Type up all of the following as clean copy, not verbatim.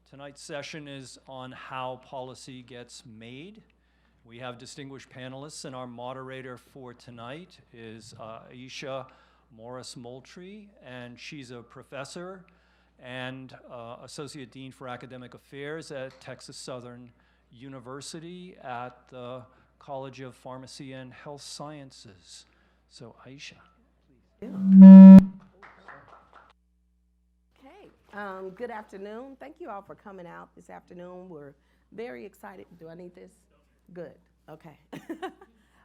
Tonight's session is on how policy gets made. We have distinguished panelists, and our moderator for tonight is Aisha Moultry, and she's a professor and Associate Dean for Academic Affairs at Texas Southern University at the College of Pharmacy and Health Sciences. So Aisha, please. Okay, good afternoon. Thank you all for coming out this afternoon. We're very excited. Do I need this? Good, okay.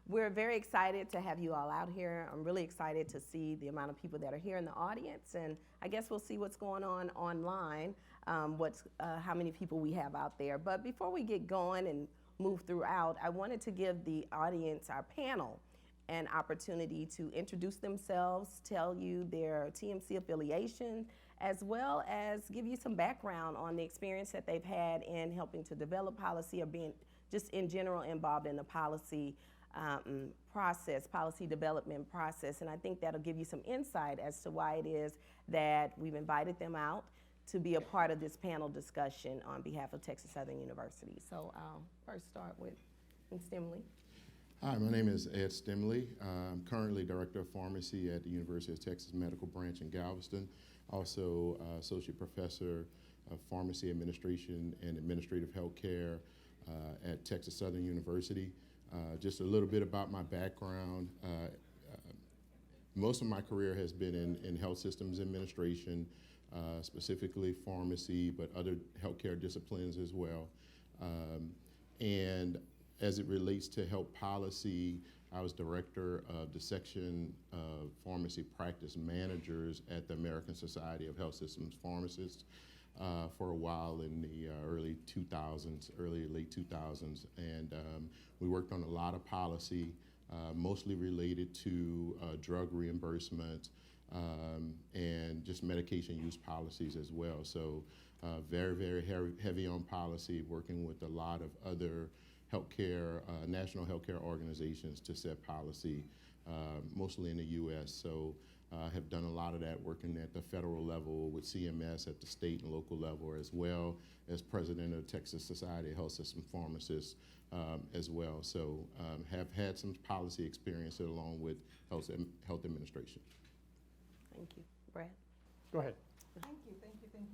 We're very excited to have you all out here. I'm really excited to see the amount of people that are here in the audience, and I guess we'll see what's going on online, how many people we have out there. But before we get going and move throughout, I wanted to give the audience, our panel, an opportunity to introduce themselves, tell you their TMC affiliation, as well as give you some background on the experience that they've had in helping to develop policy or being just in general involved in the policy process, policy development process. And I think that'll give you some insight as to why it is that we've invited them out to be a part of this panel discussion on behalf of Texas Southern University. So I'll first start with Stemley. Hi, my name is Ed Stemley. I'm currently Director of Pharmacy at the University of Texas Medical Branch in Galveston. Also Associate Professor of Pharmacy Administration and Administrative Healthcare at Texas Southern University. Just a little bit about my background. Most of my career has been in health systems administration, specifically pharmacy, but other healthcare disciplines as well. And as it relates to health policy, I was director of the section of pharmacy practice managers at the American Society of Health Systems Pharmacists for a while in the early late 2000s. And we worked on a lot of policy, mostly related to drug reimbursement and just medication use policies as well. So very, very heavy on policy, working with a lot of other healthcare, national healthcare organizations to set policy, mostly in the U.S. So I have done a lot of that working at the federal level with CMS at the state and local level, as well as president of Texas Society of Health System Pharmacists as well. So have had some policy experience along with health administration. Thank you. Brad? Go ahead. Thank you.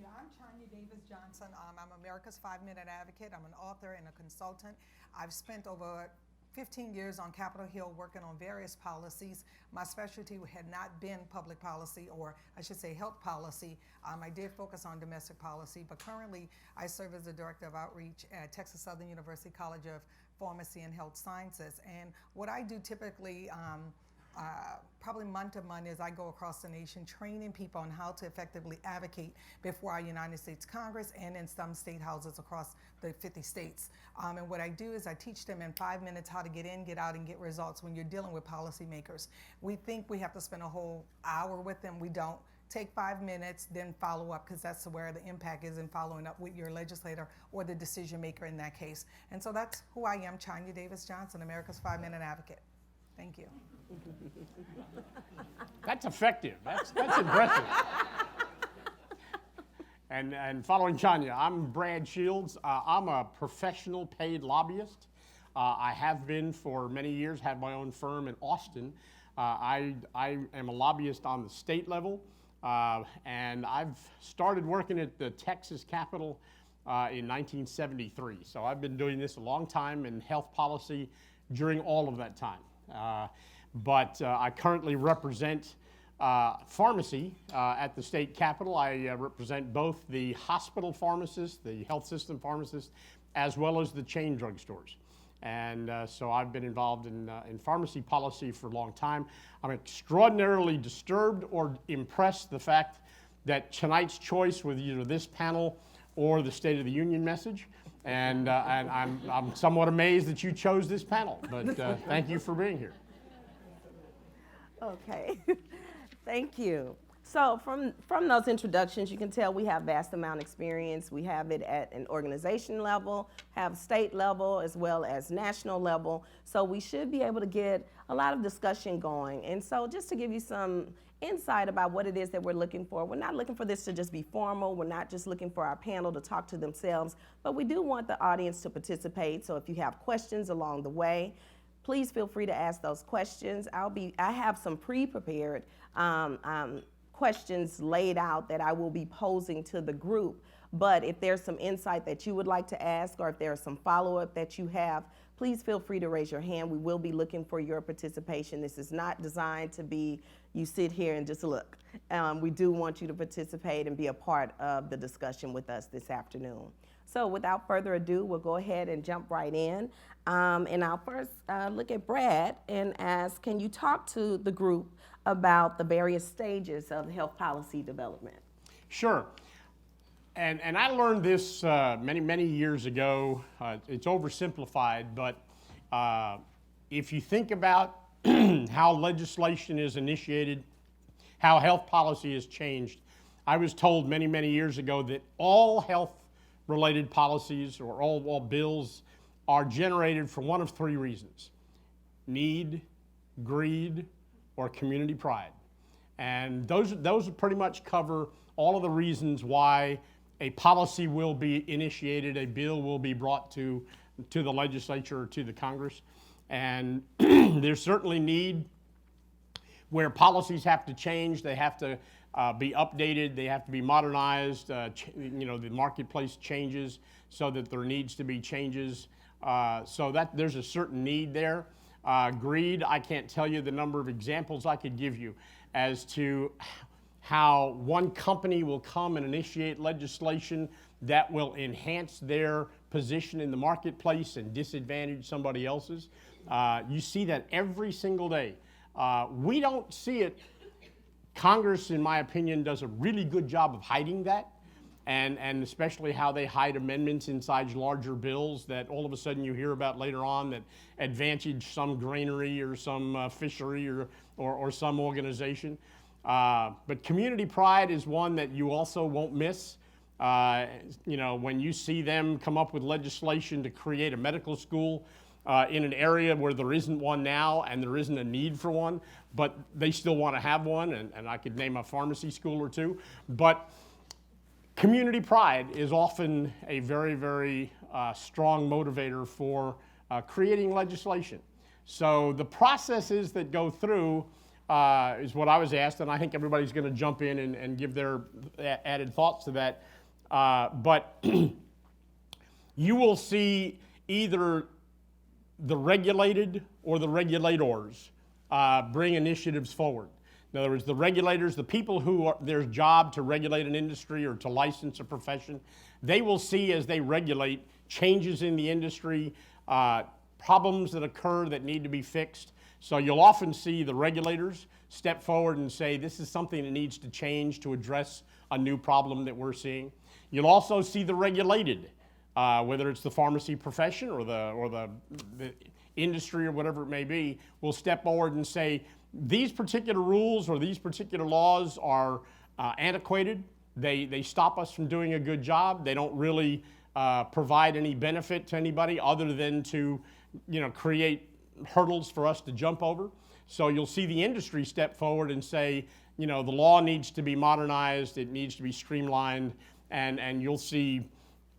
I'm Chonya Davis-Johnson. I'm America's 5-Minute Advocate. I'm an author and a consultant. I've spent over 15 years on Capitol Hill working on various policies. My specialty had not been public policy, or I should say health policy. I did focus on domestic policy, but currently I serve as the Director of Outreach at Texas Southern University College of Pharmacy and Health Sciences. And what I do typically, probably month to month, is I go across the nation training people on how to effectively advocate before our United States Congress and in some state houses across the 50 states. And what I do is I teach them in 5 minutes how to get in, get out, and get results when you're dealing with policymakers. We think we have to spend a whole hour with them. We don't. Take 5 minutes, then follow up, because that's where the impact is in following up with your legislator or the decision maker in that case. And so that's who I am, Chonya Davis-Johnson, America's 5-Minute Advocate. Thank you. That's effective. That's impressive. And following Chonya, I'm Brad Shields. I'm a professional paid lobbyist. I have been for many years, had my own firm in Austin. I am a lobbyist on the state level, and I've started working at the Texas Capitol in 1973. So I've been doing this a long time in health policy during all of that time. But I currently represent pharmacy at the state capitol. I represent both the hospital pharmacists, the health system pharmacists, as well as the chain drugstores. And so I've been involved in pharmacy policy for a long time. I'm extraordinarily disturbed or impressed the fact that tonight's choice with either this panel or the State of the Union message. And I'm somewhat amazed that you chose this panel, but thank you for being here. Okay, thank you. So from those introductions, you can tell we have vast amount of experience. We have it at an organization level, have state level, as well as national level. So we should be able to get a lot of discussion going. And so just to give you some insight about what it is that we're looking for. We're not looking for this to just be formal. We're not just looking for our panel to talk to themselves, but we do want the audience to participate. So if you have questions along the way, please feel free to ask those questions. I have some pre-prepared questions laid out that I will be posing to the group. But if there's some insight that you would like to ask, or if there's some follow-up that you have, please feel free to raise your hand. We will be looking for your participation. This is not designed to be you sit here and just look. We do want you to participate and be a part of the discussion with us this afternoon. So without further ado, we'll go ahead and jump right in. And I'll first look at Brad and ask, can you talk to the group about the various stages of health policy development? Sure. And I learned this many years ago. It's oversimplified, but if you think about how legislation is initiated, how health policy is changed, I was told many years ago that all health-related policies or all bills are generated for one of three reasons: need, greed, or community pride. And those pretty much cover all of the reasons why a policy will be initiated, a bill will be brought to the legislature or to the Congress. And there's certainly need where policies have to change, they have to be updated, they have to be modernized, the marketplace changes so that there needs to be changes. So that there's a certain need there. Greed, I can't tell you the number of examples I could give you as to how one company will come and initiate legislation that will enhance their position in the marketplace and disadvantage somebody else's. You see that every single day. We don't see it. Congress, in my opinion, does a really good job of hiding that, and especially how they hide amendments inside larger bills that all of a sudden you hear about later on that advantage some granary or some fishery or some organization. But community pride is one that you also won't miss. When you see them come up with legislation to create a medical school in an area where there isn't one now and there isn't a need for one, but they still want to have one, and I could name a pharmacy school or two. But community pride is often a very strong motivator for creating legislation. So the processes that go through is what I was asked, and I think everybody's going to jump in and give their added thoughts to that. But you will see either the regulated or the regulators bring initiatives forward. In other words, the regulators, the people who are their job to regulate an industry or to license a profession, they will see as they regulate changes in the industry, problems that occur that need to be fixed. So you'll often see the regulators step forward and say, this is something that needs to change to address a new problem that we're seeing. You'll also see the regulated, whether it's the pharmacy profession or the industry or whatever it may be, will step forward and say, these particular rules or these particular laws are antiquated. They stop us from doing a good job. They don't really provide any benefit to anybody other than to create hurdles for us to jump over. So you'll see the industry step forward and say, the law needs to be modernized, it needs to be streamlined, and you'll see,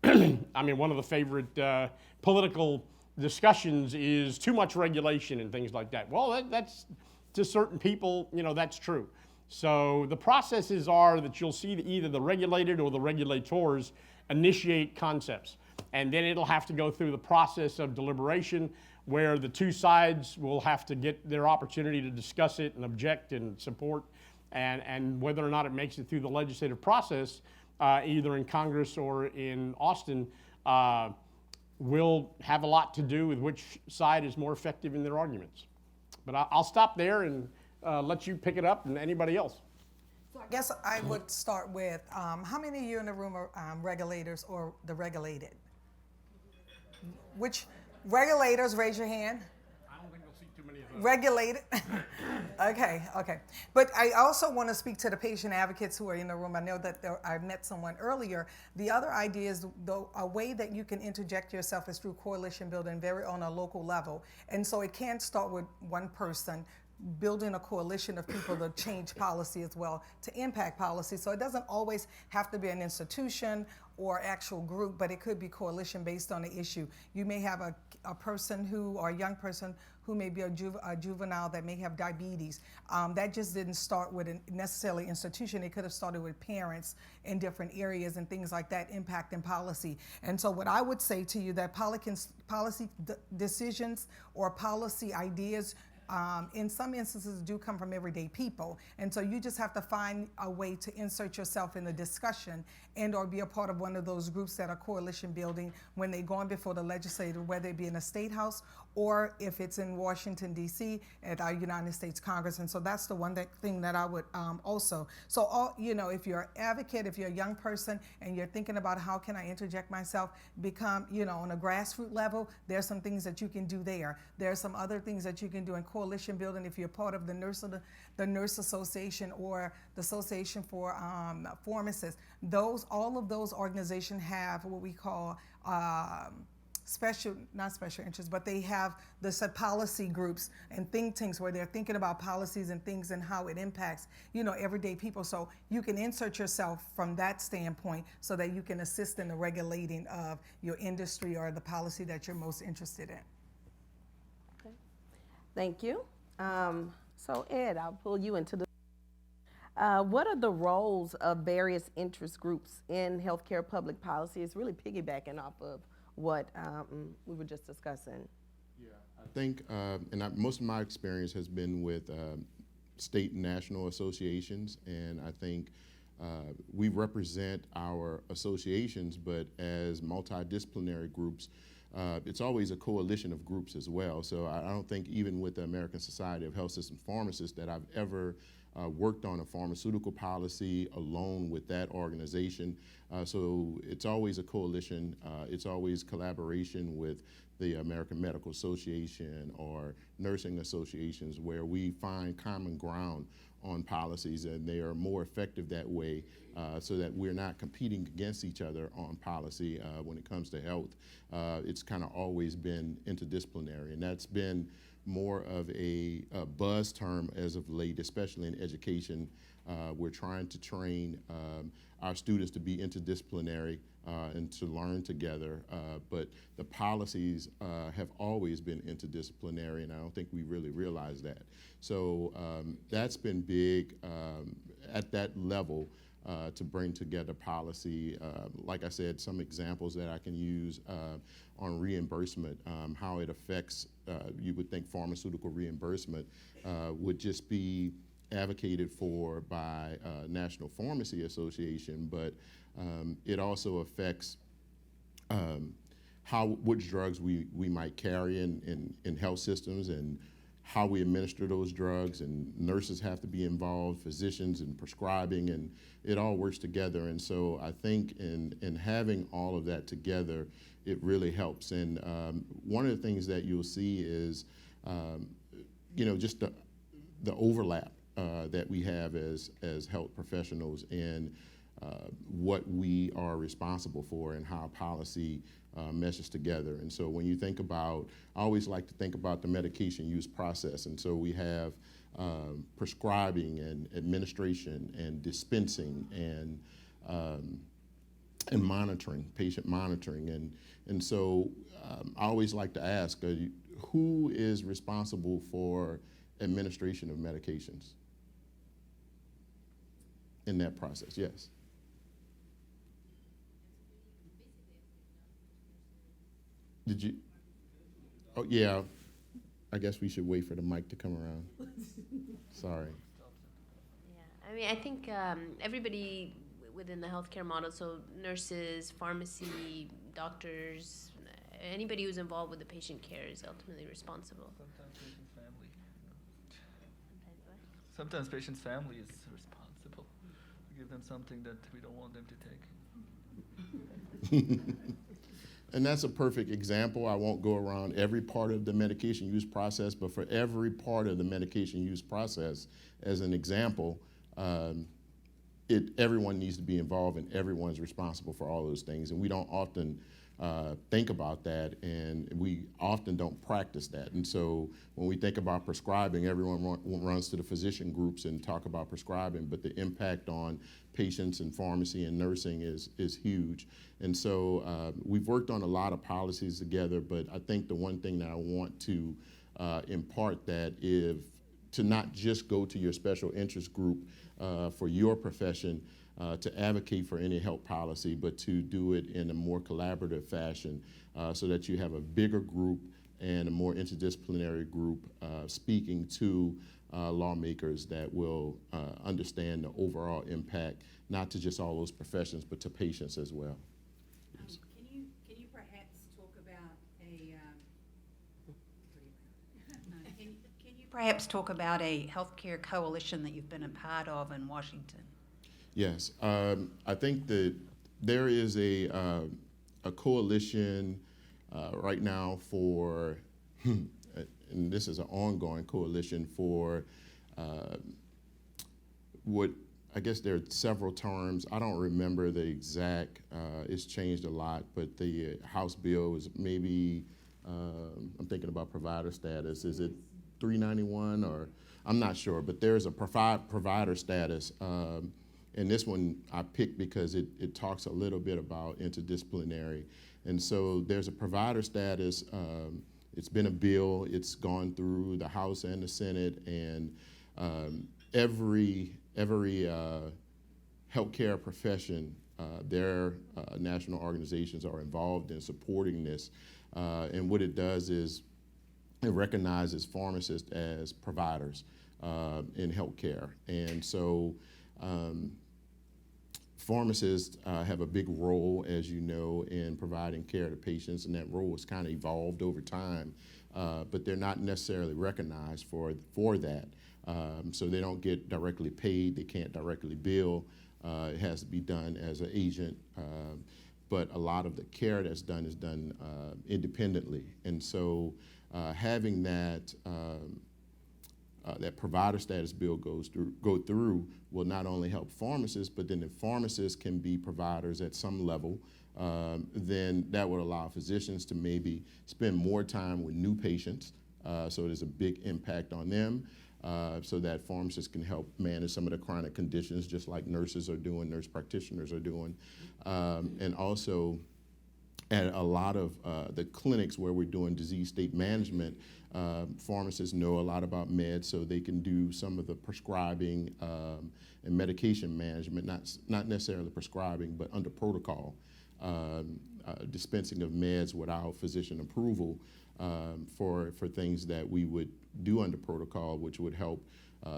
one of the favorite political discussions is too much regulation and things like that. Well, that's to certain people, that's true. So the processes are that you'll see either the regulated or the regulators initiate concepts, and then it'll have to go through the process of deliberation, where the two sides will have to get their opportunity to discuss it and object and support, and whether or not it makes it through the legislative process, either in Congress or in Austin, will have a lot to do with which side is more effective in their arguments. But I'll stop there and let you pick it up, and anybody else. So I guess I would start with, how many of you in the room are regulators or the regulated? Which regulators, raise your hand. I don't think you'll see too many of those. Regulated. Okay. But I also want to speak to the patient advocates who are in the room. I know that I met someone earlier. The other idea is a way that you can interject yourself is through coalition building on a local level. And so it can't start with one person building a coalition of people to change policy as well, to impact policy. So it doesn't always have to be an institution or actual group, but it could be coalition based on the issue. You may have a person who, or a young person who may be a juvenile that may have diabetes. That just didn't start with a necessarily institution. It could have started with parents in different areas and things like that impacting policy. And so what I would say to you that policy decisions or policy ideas in some instances do come from everyday people. And so you just have to find a way to insert yourself in the discussion and or be a part of one of those groups that are coalition building when they go on before the legislature, whether it be in the State House or if it's in Washington, D.C. at our United States Congress. And so that's the one thing that I would also. So, if you're an advocate, if you're a young person and you're thinking about how can I interject myself, become, on a grassroots level, there's some things that you can do there. There's some other things that you can do in coalition building if you're part of the Nurse Association or the Association for Pharmacists. All of those organizations have what we call not special interests, but they have the policy groups and think tanks where they're thinking about policies and things and how it impacts, everyday people. So you can insert yourself from that standpoint so that you can assist in the regulating of your industry or the policy that you're most interested in. Okay. Thank you. So Ed, I'll pull you into the what are the roles of various interest groups in healthcare public policy? It's really piggybacking off of what we were just discussing. Yeah, I think, most of my experience has been with state and national associations, and I think we represent our associations, but as multidisciplinary groups, it's always a coalition of groups as well. So I don't think even with the American Society of Health System Pharmacists that I've ever worked on a pharmaceutical policy alone with that organization. So it's always a coalition. It's always collaboration with the American Medical Association or nursing associations where we find common ground on policies, and they are more effective that way so that we're not competing against each other on policy when it comes to health. It's kind of always been interdisciplinary, and that's been more of a buzz term as of late, especially in education. We're trying to train our students to be interdisciplinary and to learn together, but the policies have always been interdisciplinary, and I don't think we really realize that. So that's been big at that level to bring together policy. Like I said, some examples that I can use on reimbursement, how it affects, you would think pharmaceutical reimbursement would just be advocated for by National Pharmacy Association, but it also affects which drugs we might carry in health systems and how we administer those drugs, and nurses have to be involved, physicians and prescribing, and it all works together. And so I think in having all of that together, it really helps. And one of the things that you'll see is, just the overlap that we have as health professionals in what we are responsible for and how policy meshes together. And so when you think about, I always like to think about the medication use process. And so we have prescribing and administration and dispensing and monitoring, patient monitoring. And so I always like to ask, who is responsible for administration of medications in that process? Yes. Did you? Oh, yeah. I guess we should wait for the mic to come around. Sorry. Yeah, I think everybody within the healthcare model, so nurses, pharmacy, doctors, anybody who's involved with the patient care is ultimately responsible. Sometimes patient's family. Sometimes what? Sometimes patient's family is responsible. We give them something that we don't want them to take. And that's a perfect example. I won't go around every part of the medication use process, but for every part of the medication use process, as an example, everyone needs to be involved and everyone's responsible for all those things. And we don't often think about that, and we often don't practice that. And so when we think about prescribing, everyone runs to the physician groups and talk about prescribing, but the impact on patients in pharmacy and nursing is huge. And so we've worked on a lot of policies together, but I think the one thing that I want to impart that is to not just go to your special interest group for your profession to advocate for any health policy, but to do it in a more collaborative fashion so that you have a bigger group and a more interdisciplinary group speaking to lawmakers that will understand the overall impact, not to just all those professions, but to patients as well. Can you perhaps talk about a can you perhaps talk about a healthcare coalition that you've been a part of in Washington? Yes, I think that there is a coalition right now for, and this is an ongoing coalition for what, I guess there are several terms. I don't remember the exact, it's changed a lot, but the House bill is maybe, I'm thinking about provider status. Is it 391 or, I'm not sure, but there's a provider status. And this one I picked because it talks a little bit about interdisciplinary. And so there's a provider status. It's been a bill. It's gone through the House and the Senate. And every healthcare profession, their national organizations are involved in supporting this. And what it does is it recognizes pharmacists as providers in healthcare. And so pharmacists have a big role, as you know, in providing care to patients, and that role has kind of evolved over time, but they're not necessarily recognized for that. So they don't get directly paid, they can't directly bill. It has to be done as an agent, but a lot of the care that's done is done independently. And so having that that provider status bill go through will not only help pharmacists, but then if pharmacists can be providers at some level, then that would allow physicians to maybe spend more time with new patients. So there's a big impact on them, so that pharmacists can help manage some of the chronic conditions, just like nurses are doing, nurse practitioners are doing. And also at a lot of the clinics where we're doing disease state management, pharmacists know a lot about meds, so they can do some of the prescribing and medication management, not necessarily prescribing, but under protocol, dispensing of meds without physician approval for things that we would do under protocol, which would help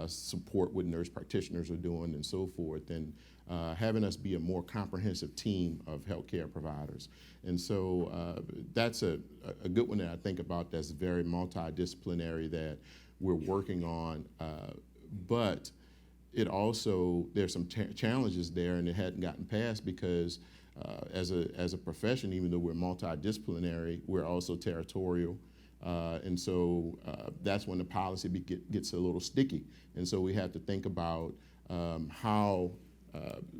support what nurse practitioners are doing and so forth, and having us be a more comprehensive team of healthcare providers. And so that's a good one that I think about that's very multidisciplinary that we're working on, but it also, there's some challenges there, and it hadn't gotten passed because as a profession, even though we're multidisciplinary, we're also territorial. And so that's when the policy gets a little sticky. And so we have to think about how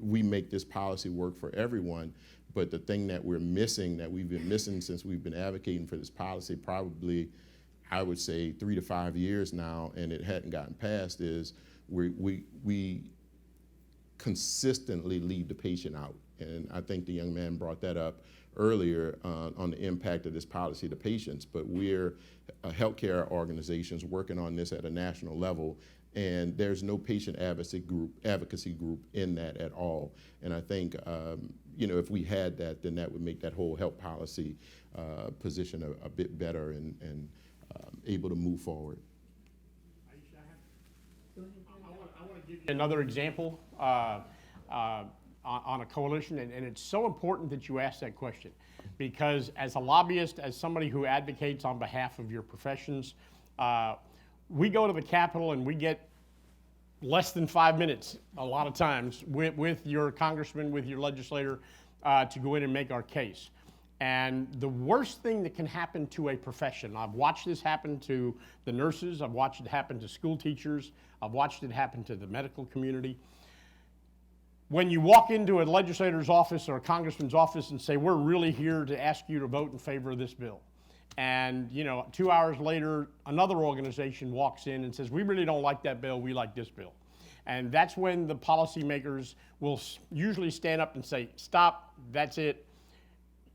we make this policy work for everyone. But the thing that we're missing, that we've been missing since we've been advocating for this policy, probably, I would say 3 to 5 years now, and it hadn't gotten passed, is we consistently leave the patient out. And I think the young man brought that up earlier on the impact of this policy to patients, but we're healthcare organizations working on this at a national level, and there's no patient advocacy group in that at all. And I think if we had that, then that would make that whole health policy position a bit better and able to move forward. Aisha, I want to give you another example on a coalition, and it's so important that you ask that question, because as a lobbyist, as somebody who advocates on behalf of your professions, we go to the Capitol and we get less than 5 minutes a lot of times with your congressman, with your legislator, to go in and make our case. And the worst thing that can happen to a profession, I've watched this happen to the nurses, I've watched it happen to school teachers, I've watched it happen to the medical community. when you walk into a legislator's office or a congressman's office and say, we're really here to ask you to vote in favor of this bill. And 2 hours later, another organization walks in and says, we really don't like that bill, we like this bill. And that's when the policymakers will usually stand up and say, stop, that's it.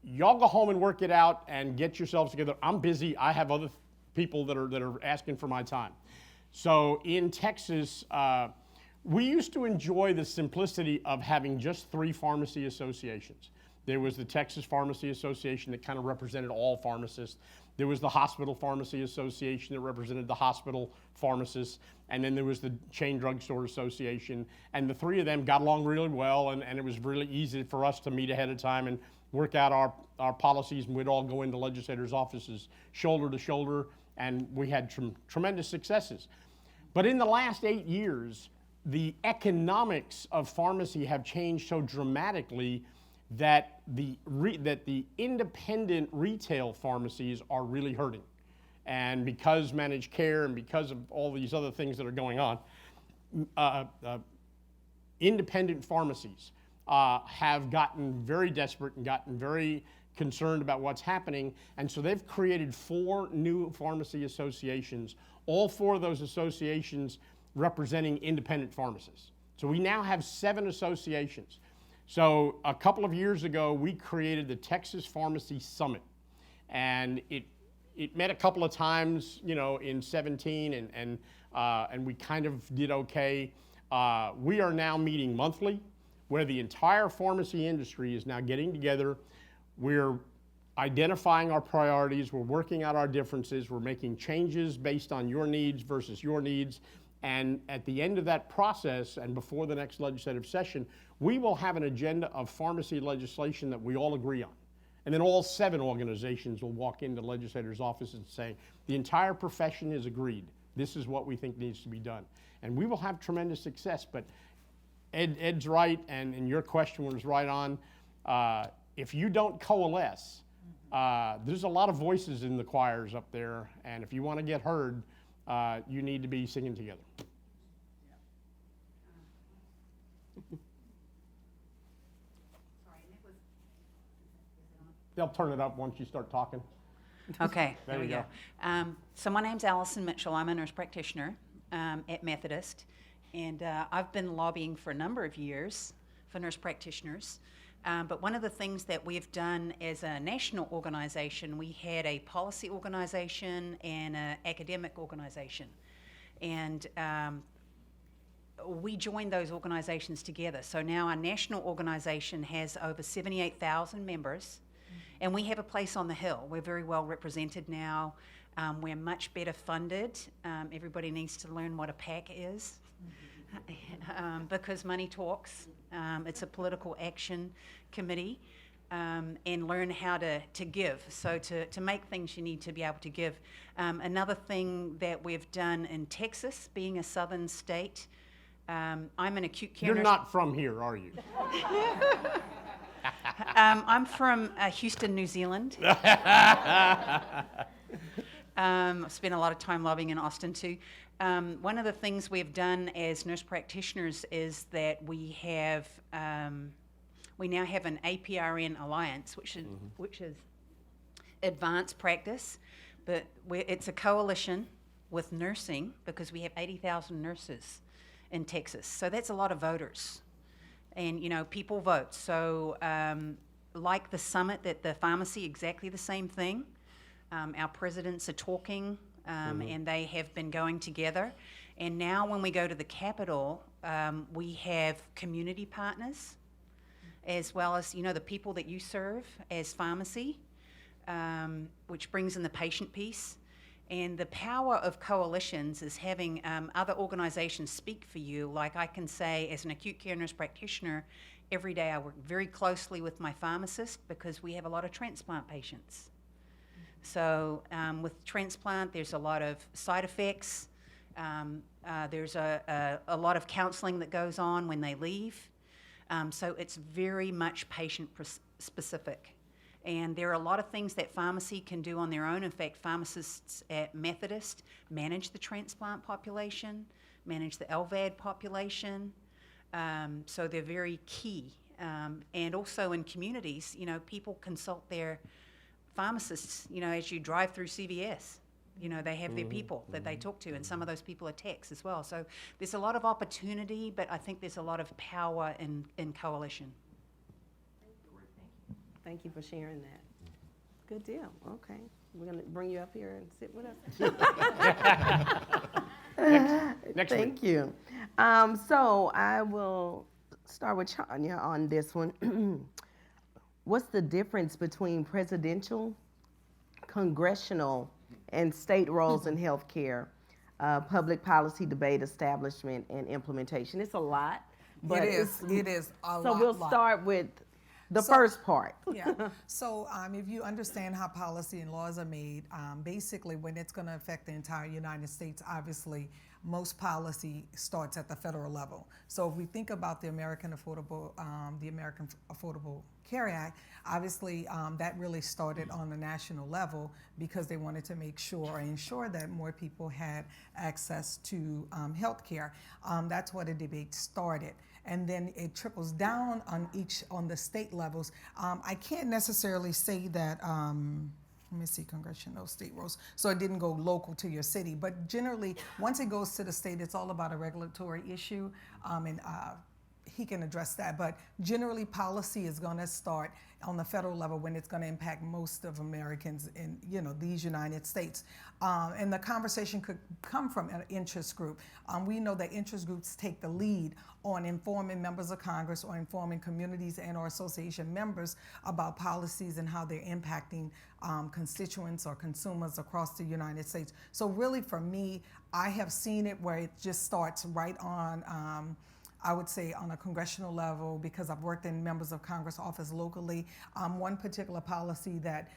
Y'all go home and work it out and get yourselves together. I'm busy, I have other people that are asking for my time. So in Texas, we used to enjoy the simplicity of having just 3 pharmacy associations. There was the Texas Pharmacy Association that kind of represented all pharmacists. There was the Hospital Pharmacy Association that represented the hospital pharmacists. And then there was the Chain Drugstore Association. And the 3 of them got along really well, and it was really easy for us to meet ahead of time and work out our policies, and we'd all go into legislators' offices shoulder to shoulder, and we had tremendous successes. But in the last 8 years, the economics of pharmacy have changed so dramatically that the independent retail pharmacies are really hurting. And because managed care and because of all these other things that are going on, independent pharmacies have gotten very desperate and gotten very concerned about what's happening. And so they've created 4 new pharmacy associations, all 4 of those associations representing independent pharmacists. So we now have 7 associations. So a couple of years ago, we created the Texas Pharmacy Summit. And it met a couple of times, in 17, and we kind of did okay. We are now meeting monthly, where the entire pharmacy industry is now getting together. We're identifying our priorities, we're working out our differences, we're making changes based on your needs versus your needs. And at the end of that process, and before the next legislative session, we will have an agenda of pharmacy legislation that we all agree on. And then all 7 organizations will walk into legislators' offices and say, the entire profession is agreed. This is what we think needs to be done. And we will have tremendous success. But Ed's right, and your question was right on. If you don't coalesce, there's a lot of voices in the choirs up there. And if you want to get heard, you need to be singing together. They'll turn it up once you start talking. Okay, There there we you go. So my name's Allison Mitchell. I'm a nurse practitioner at Methodist, and I've been lobbying for a number of years for nurse practitioners. But one of the things that we've done as a national organization, we had a policy organization and an academic organization. And we joined those organizations together. So now our national organization has over 78,000 members, and we have a place on the Hill. We're very well represented now. We're much better funded. Everybody needs to learn what a PAC is. Because money talks. It's a political action committee, and learn how to give. So to make things, you need to be able to give. Another thing that we've done in Texas, being a southern state, I'm an acute care You're nurse. not from here, are you? I'm from Houston, New Zealand. I've spent a lot of time lobbying in Austin too. One of the things we've done as nurse practitioners is that we now have an APRN alliance, which is advanced practice, but it's a coalition with nursing because we have 80,000 nurses in Texas. So that's a lot of voters, and people vote. So like the summit at the pharmacy, exactly the same thing. Our presidents are talking. And they have been going together. And now when we go to the Capitol, we have community partners, as well as, the people that you serve as pharmacy, which brings in the patient piece. And the power of coalitions is having other organizations speak for you. Like I can say, as an acute care nurse practitioner, every day I work very closely with my pharmacist because we have a lot of transplant patients. So with transplant, there's a lot of side effects. There's a lot of counseling that goes on when they leave. So it's very much patient specific. And there are a lot of things that pharmacy can do on their own. In fact, pharmacists at Methodist manage the transplant population, manage the LVAD population. So they're very key. And also in communities, people consult their pharmacists, as you drive through CVS. They have their people that they talk to, and some of those people are techs as well. So there's a lot of opportunity, but I think there's a lot of power in coalition. Thank you for sharing that. Good deal. Okay. We're going to bring you up here and sit with us. Next Thank you. So I will start with Chonya on this one. What's the difference between presidential, congressional, and state roles in healthcare, public policy debate, establishment, and implementation? It's a lot. But It is a lot. So we'll start with the first part. Yeah. So if you understand how policy and laws are made, basically when it's going to affect the entire United States, obviously most policy starts at the federal level. So if we think about the American Affordable Care Act, obviously that really started on the national level because they wanted to make sure or ensure that more people had access to health care. That's where the debate started. And then it trickles down on the state levels. I can't necessarily say that, let me see, congressional, state roles. So it didn't go local to your city, but generally, once it goes to the state, it's all about a regulatory issue, and he can address that. But generally, policy is going to start on the federal level when it's going to impact most of Americans in these United States. And the conversation could come from an interest group. We know that interest groups take the lead on informing members of Congress or informing communities and or association members about policies and how they're impacting constituents or consumers across the United States. So really for me, I have seen it where it just starts right on I would say on a congressional level, because I've worked in members of Congress office locally. One particular policy that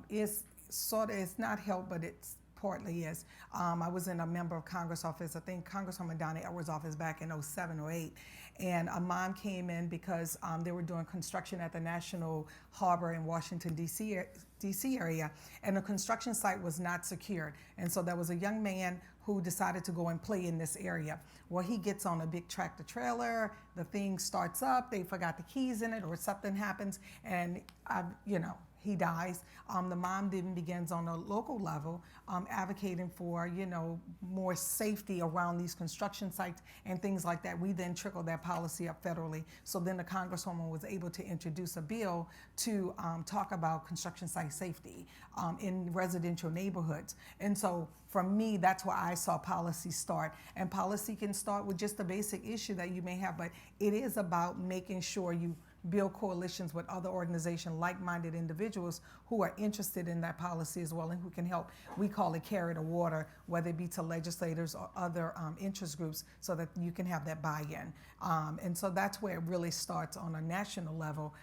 is it's not helped, but it's partly is. I was in a member of Congress office, I think Congresswoman Donna Edwards' office back in 07 or 08. And a mom came in because they were doing construction at the National Harbor in Washington, D.C. area, and the construction site was not secured. And so there was a young man who decided to go and play in this area. Well, he gets on a big tractor trailer, the thing starts up, they forgot the keys in it or something happens, and he dies. The mom then begins on a local level advocating for, more safety around these construction sites and things like that. We then trickle that policy up federally. So then the Congresswoman was able to introduce a bill to talk about construction site safety in residential neighborhoods. And so for me, that's where I saw policy start. And policy can start with just a basic issue that you may have, but it is about making sure you build coalitions with other organizations, like-minded individuals who are interested in that policy as well and who can help. We call it carry the water, whether it be to legislators or other interest groups, so that you can have that buy-in. And so that's where it really starts on a national level.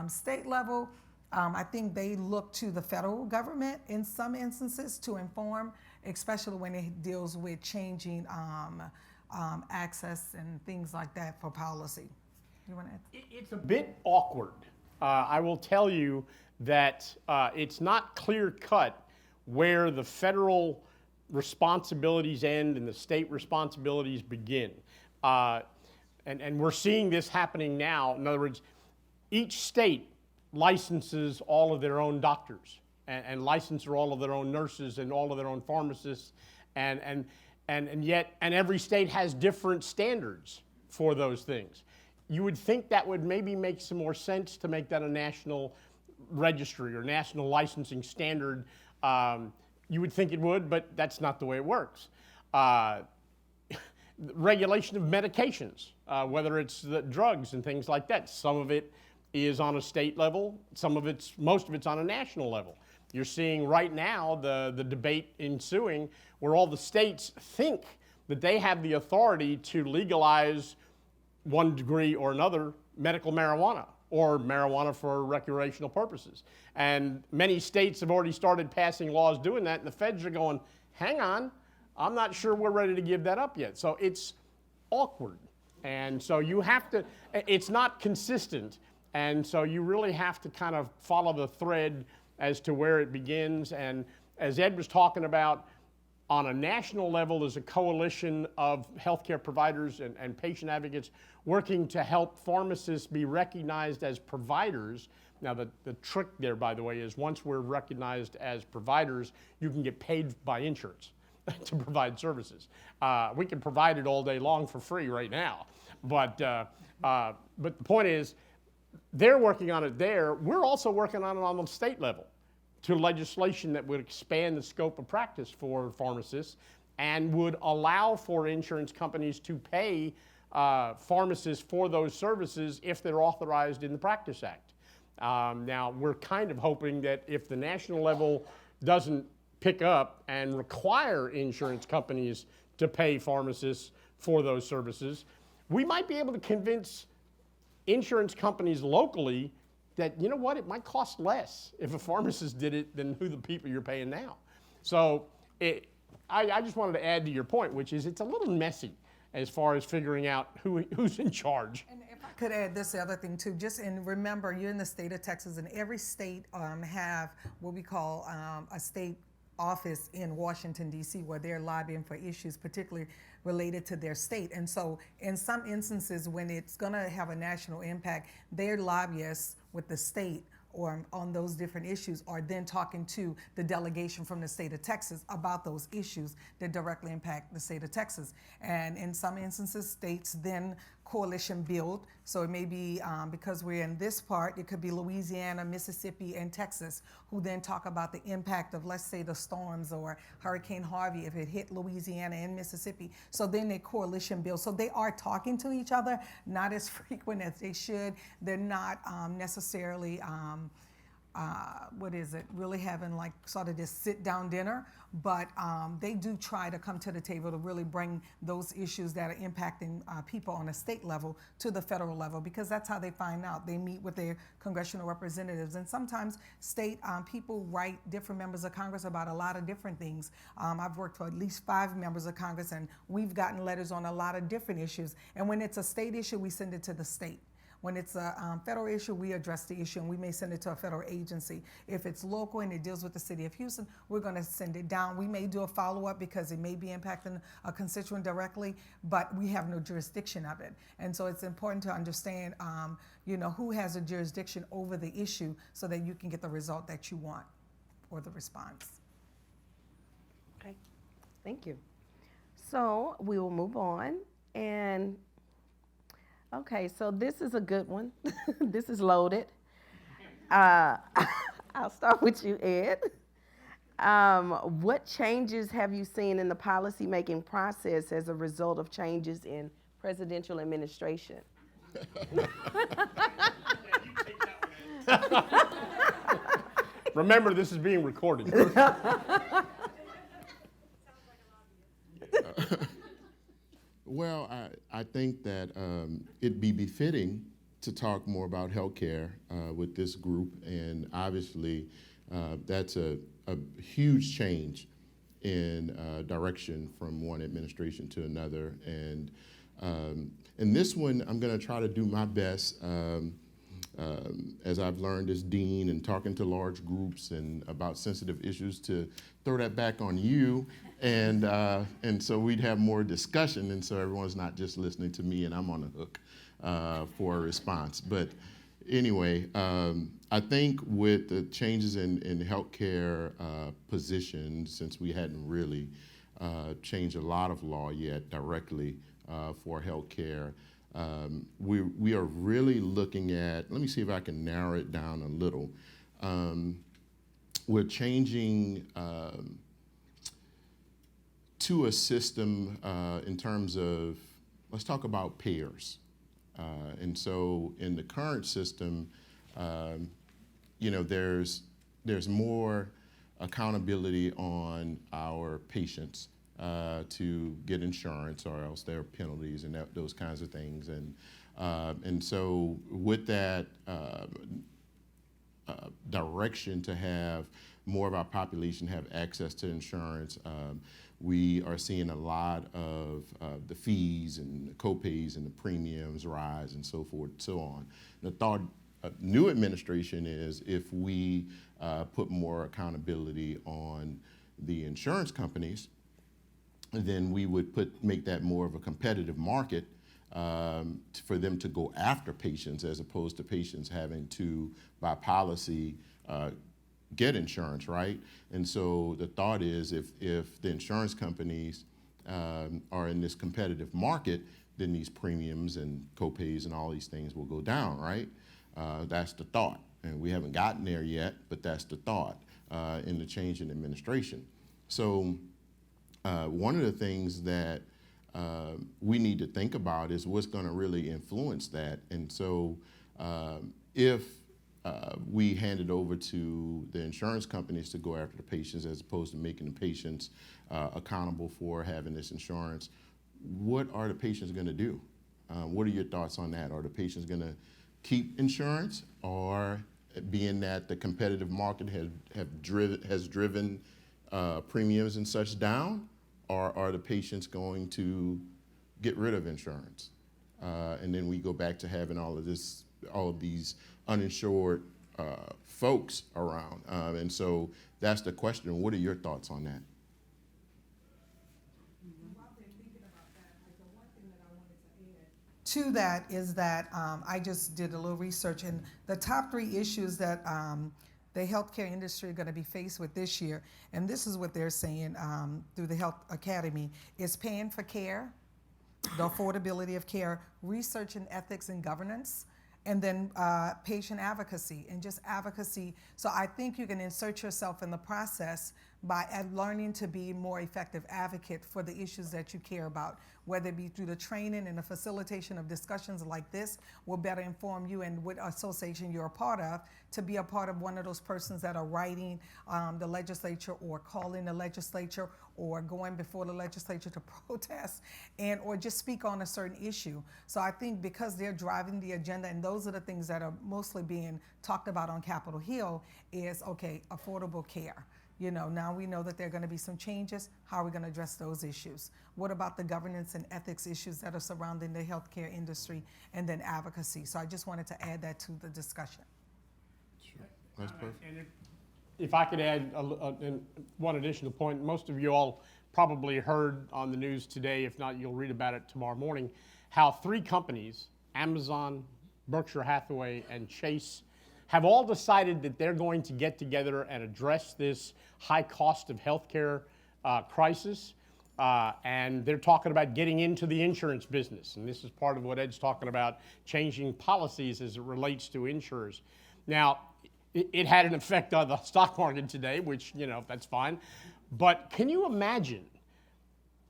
State level, I think they look to the federal government in some instances to inform, especially when it deals with changing access and things like that for policy. You want to add? It's a bit awkward. I will tell you that it's not clear-cut where the federal responsibilities end and the state responsibilities begin. And we're seeing this happening now. In other words, each state licenses all of their own doctors and licenses all of their own nurses and all of their own pharmacists, and yet every state has different standards for those things. You would think that would maybe make some more sense to make that a national registry or national licensing standard. You would think it would, but that's not the way it works. Regulation of medications, whether it's the drugs and things like that. Some of it is on a state level. Most of it's on a national level. You're seeing right now the debate ensuing where all the states think that they have the authority to legalize one degree or another medical marijuana or marijuana for recreational purposes. And many states have already started passing laws doing that, and the feds are going, hang on, I'm not sure we're ready to give that up yet. So it's awkward. And so you have to, it's not consistent. And so you really have to kind of follow the thread as to where it begins. And as Ed was talking about, On a national level, there's a coalition of healthcare providers and patient advocates working to help pharmacists be recognized as providers. Now, the trick there, by the way, is once we're recognized as providers, you can get paid by insurance to provide services. We can provide it all day long for free right now. But the point is, they're working on it there. We're also working on it on the state level to legislation that would expand the scope of practice for pharmacists and would allow for insurance companies to pay pharmacists for those services if they're authorized in the Practice Act. Now, we're kind of hoping that if the national level doesn't pick up and require insurance companies to pay pharmacists for those services, we might be able to convince insurance companies locally that, you know what, it might cost less if a pharmacist did it than who the people you're paying now. So I just wanted to add to your point, which is it's a little messy as far as figuring out who's in charge. And if I could add this other thing too, remember, you're in the state of Texas, and every state have what we call a state office in Washington, D.C., where they're lobbying for issues particularly related to their state. And so in some instances, when it's going to have a national impact, their lobbyists with the state or on those different issues are then talking to the delegation from the state of Texas about those issues that directly impact the state of Texas. And in some instances, states then coalition build. So it may be, because we're in this part, it could be Louisiana, Mississippi, and Texas, who then talk about the impact of, let's say, the storms or Hurricane Harvey if it hit Louisiana and Mississippi. So then they coalition build. So they are talking to each other, not as frequent as they should. They're not necessarily, really having like sort of this sit-down dinner, but they do try to come to the table to really bring those issues that are impacting people on a state level to the federal level, because that's how they find out. They meet with their congressional representatives, and sometimes state people write different members of Congress about a lot of different things. I've worked for at least 5 members of Congress, and we've gotten letters on a lot of different issues. And when it's a state issue, we send it to the state. When it's a federal issue, we address the issue, and we may send it to a federal agency. If it's local and it deals with the city of Houston, we're going to send it down. We may do a follow-up because it may be impacting a constituent directly, but we have no jurisdiction of it. And so it's important to understand, who has a jurisdiction over the issue so that you can get the result that you want or the response. Okay, thank you. So we will move on, and okay, so this is a good one. This is loaded. I'll start with you, Ed. What changes have you seen in the policymaking process as a result of changes in presidential administration? Remember, this is being recorded. Well, I think that it'd be befitting to talk more about healthcare with this group, and obviously that's a huge change in direction from one administration to another. And in this one, I'm going to try to do my best, as I've learned as dean and talking to large groups and about sensitive issues, to throw that back on you, and so we'd have more discussion, and so everyone's not just listening to me and I'm on the hook for a response. But anyway, I think with the changes in healthcare positions, since we hadn't really changed a lot of law yet directly for healthcare, we are really looking at, let me see if I can narrow it down a little. We're changing to a system in terms of, let's talk about payers. And so in the current system, there's more accountability on our patients to get insurance, or else there are penalties and those kinds of things. And so with that direction to have more of our population have access to insurance, we are seeing a lot of the fees and the co-pays and the premiums rise and so forth and so on. The thought new administration is if we put more accountability on the insurance companies then we would make that more of a competitive market for them to go after patients, as opposed to patients having to, by policy, get insurance, right? And so the thought is, if the insurance companies are in this competitive market, then these premiums and copays and all these things will go down, right? That's the thought. And we haven't gotten there yet, but that's the thought in the change in administration. So one of the things that we need to think about is what's going to really influence that. And so if we hand it over to the insurance companies to go after the patients, as opposed to making the patients accountable for having this insurance, what are the patients going to do? What are your thoughts on that? Are the patients going to keep insurance, or being that the competitive market has driven premiums and such down, or are the patients going to get rid of insurance? And then we go back to having all of these uninsured folks around. And so that's the question. What are your thoughts on that? To that is that I just did a little research, and the top 3 issues that the healthcare industry are going to be faced with this year, and this is what they're saying through the Health Academy, is paying for care, the affordability of care, research and ethics and governance, and then patient advocacy and just advocacy. So I think you can insert yourself in the process by learning to be more effective advocate for the issues that you care about, whether it be through the training and the facilitation of discussions like this will better inform you and what association you're a part of, to be a part of one of those persons that are writing the legislature, or calling the legislature, or going before the legislature to protest, and or just speak on a certain issue. So I think because they're driving the agenda, and those are the things that are mostly being talked about on Capitol Hill, is, okay, affordable care. You know, now we know that there are going to be some changes. How are we going to address those issues? What about the governance and ethics issues that are surrounding the healthcare industry, and then advocacy? So I just wanted to add that to the discussion. Sure. That's perfect. And if I could add one additional point, most of you all probably heard on the news today, if not, you'll read about it tomorrow morning, how 3 companies, Amazon, Berkshire Hathaway, and Chase, have all decided that they're going to get together and address this high cost of healthcare crisis. And they're talking about getting into the insurance business. And this is part of what Ed's talking about, changing policies as it relates to insurers. Now, it had an effect on the stock market today, which, you know, that's fine. But can you imagine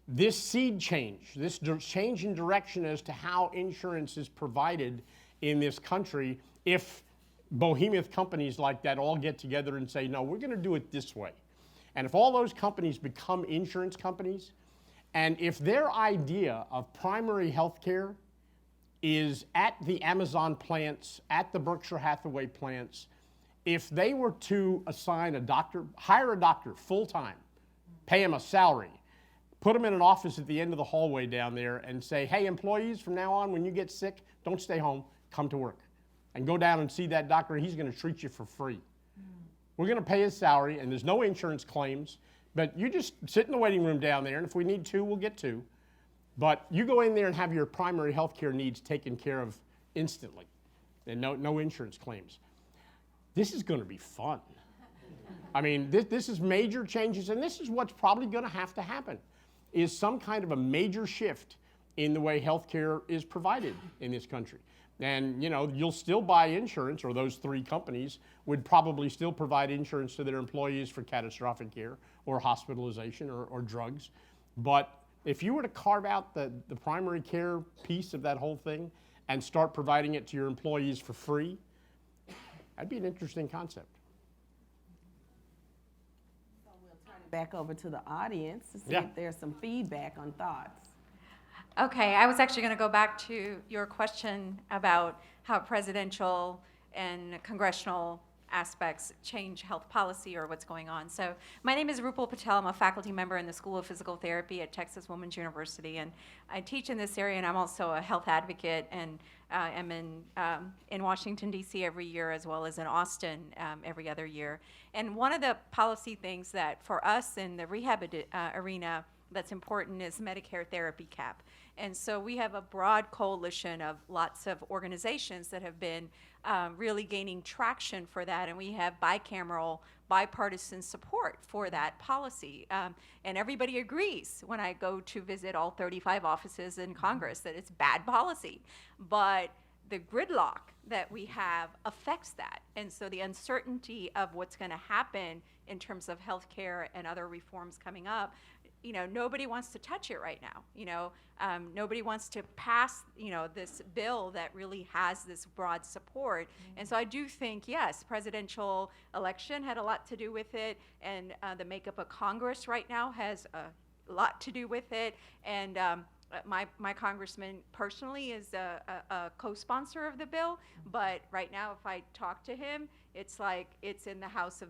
this seed change, this change in direction as to how insurance is provided in this country, if behemoth companies like that all get together and say, no, we're going to do it this way? And if all those companies become insurance companies, and if their idea of primary health care is at the Amazon plants, at the Berkshire Hathaway plants, if they were to assign a doctor, hire a doctor full-time, pay him a salary, put him in an office at the end of the hallway down there and say, hey, employees, from now on, when you get sick, don't stay home, come to work. And go down and see that doctor, and he's going to treat you for free. We're going to pay his salary, and there's no insurance claims, but you just sit in the waiting room down there, and if we need 2, we'll get 2. But you go in there and have your primary health care needs taken care of instantly, and no insurance claims. This is going to be fun. I mean, this is major changes, and this is what's probably going to happen, is some kind of a major shift in the way health care is provided in this country. And, you know, you'll still buy insurance, or those 3 companies would probably still provide insurance to their employees for catastrophic care or hospitalization or drugs. But if you were to carve out the primary care piece of that whole thing and start providing it to your employees for free, that'd be an interesting concept. So we'll turn it back over to the audience to see Yeah. if there's some feedback on thoughts. Okay, I was actually going to go back to your question about how presidential and congressional aspects change health policy or what's going on. So my name is Rupal Patel. I'm a faculty member in the School of Physical Therapy at Texas Women's University, and I teach in this area, and I'm also a health advocate, and I'm in Washington, D.C. every year, as well as in Austin every other year. And one of the policy things that for us in the rehab arena that's important is Medicare therapy cap. And so we have a broad coalition of lots of organizations that have been really gaining traction for that, and we have bipartisan support for that policy. And everybody agrees when I go to visit all 35 offices in Congress that it's bad policy. But the gridlock that we have affects that. And so the uncertainty of what's going to happen in terms of healthcare and other reforms coming up, nobody wants to touch it right now. Nobody wants to pass, this bill that really has this broad support. And so I do think, yes, presidential election had a lot to do with it, and the makeup of Congress right now has a lot to do with it. And my congressman personally is a co-sponsor of the bill, but right now, if I talk to him, it's like it's in the hands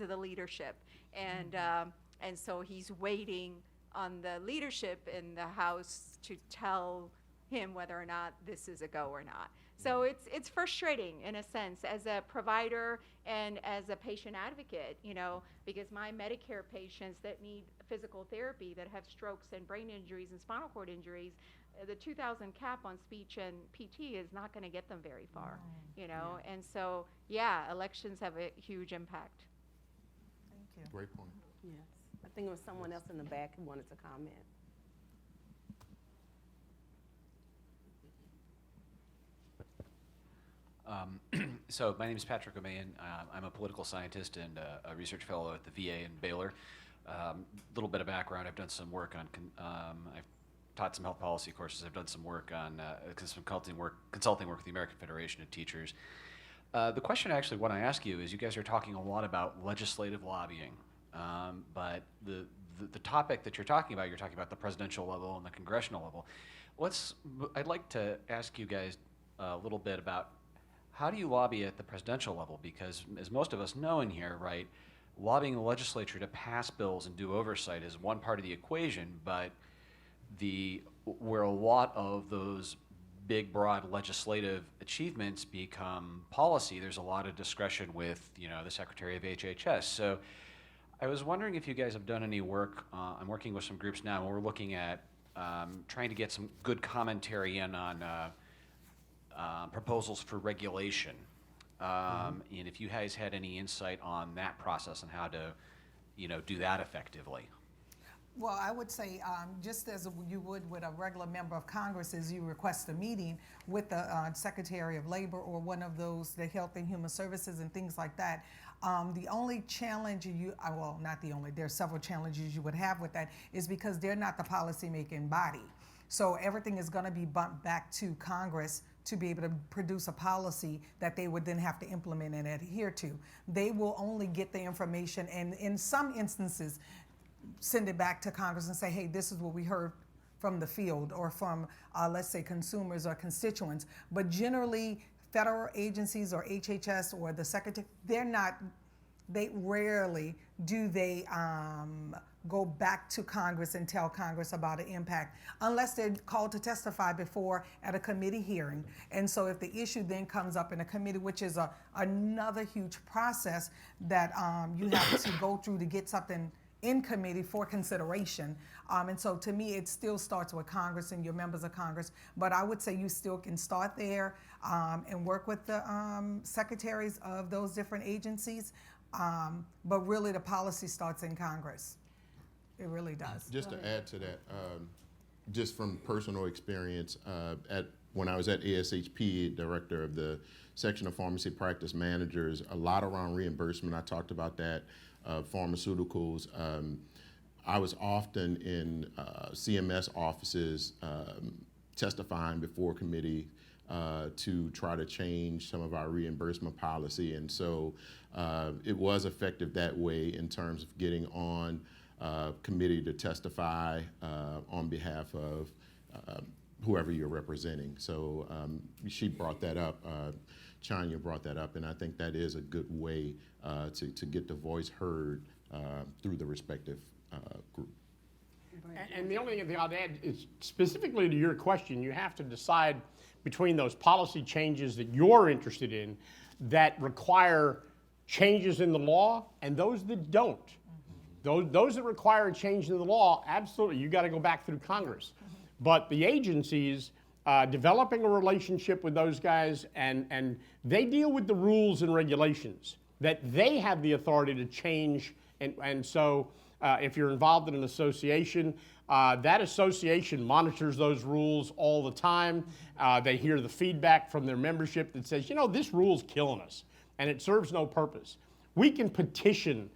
of the leadership, and so he's waiting on the leadership in the House to tell him whether or not this is a go or not. So it's frustrating in a sense as a provider and as a patient advocate, because my Medicare patients that need physical therapy, that have strokes and brain injuries and spinal cord injuries, the 2,000 cap on speech and PT is not going to get them very far, And so, elections have a huge impact. Thank you. Great point. Yes. I think it was someone else in the back who wanted to comment. So my name is Patrick O'Mayan. I'm a political scientist and a research fellow at the VA in Baylor. Little bit of background, I've done some work on, I've taught some health policy courses. I've done some work on some consulting work with the American Federation of Teachers. The question I actually want to ask you is, you guys are talking a lot about legislative lobbying, but the topic that you're talking about the presidential level and the congressional level. I'd like to ask you guys a little bit about, how do you lobby at the presidential level? Because as most of us know in here, right, lobbying the legislature to pass bills and do oversight is one part of the equation, but where a lot of those big, broad legislative achievements become policy, there's a lot of discretion with, the Secretary of HHS. So I was wondering if you guys have done any work. I'm working with some groups now, and we're looking at trying to get some good commentary in on proposals for regulation. And if you guys had any insight on that process and how to, do that effectively. Well, I would say, just as you would with a regular member of Congress, is you request a meeting with the Secretary of Labor or one of those, the Health and Human Services and things like that. The only challenge well, not the only, there are several challenges you would have with that, is because they're not the policy-making body. So everything is going to be bumped back to Congress to be able to produce a policy that they would then have to implement and adhere to. They will only get the information, and in some instances, send it back to Congress and say, hey, this is what we heard from the field or from, let's say, consumers or constituents. But generally, federal agencies or HHS or the Secretary, they rarely do they go back to Congress and tell Congress about an impact, unless they're called to testify before at a committee hearing. And so if the issue then comes up in a committee, which is another huge process that you have to go through to get something in committee for consideration. And so to me, it still starts with Congress and your members of Congress. But I would say you still can start there and work with the secretaries of those different agencies. But really the policy starts in Congress. It really does. Just to add to that, just from personal experience, when I was at ASHP, director of the section of pharmacy practice managers, a lot around reimbursement. I talked about that, pharmaceuticals. I was often in CMS offices testifying before committee to try to change some of our reimbursement policy. And so it was effective that way in terms of getting on committee to testify on behalf of whoever you're representing. So she brought that up, Chonya brought that up, and I think that is a good way to get the voice heard through the respective group. And the only thing I'd add is, specifically to your question, you have to decide between those policy changes that you're interested in that require changes in the law and those that don't. Those that require a change in the law, absolutely, you got to go back through Congress. But the agencies, developing a relationship with those guys, and they deal with the rules and regulations that they have the authority to change. And so if you're involved in an association, that association monitors those rules all the time. They hear the feedback from their membership that says, this rule's killing us, and it serves no purpose. We can petition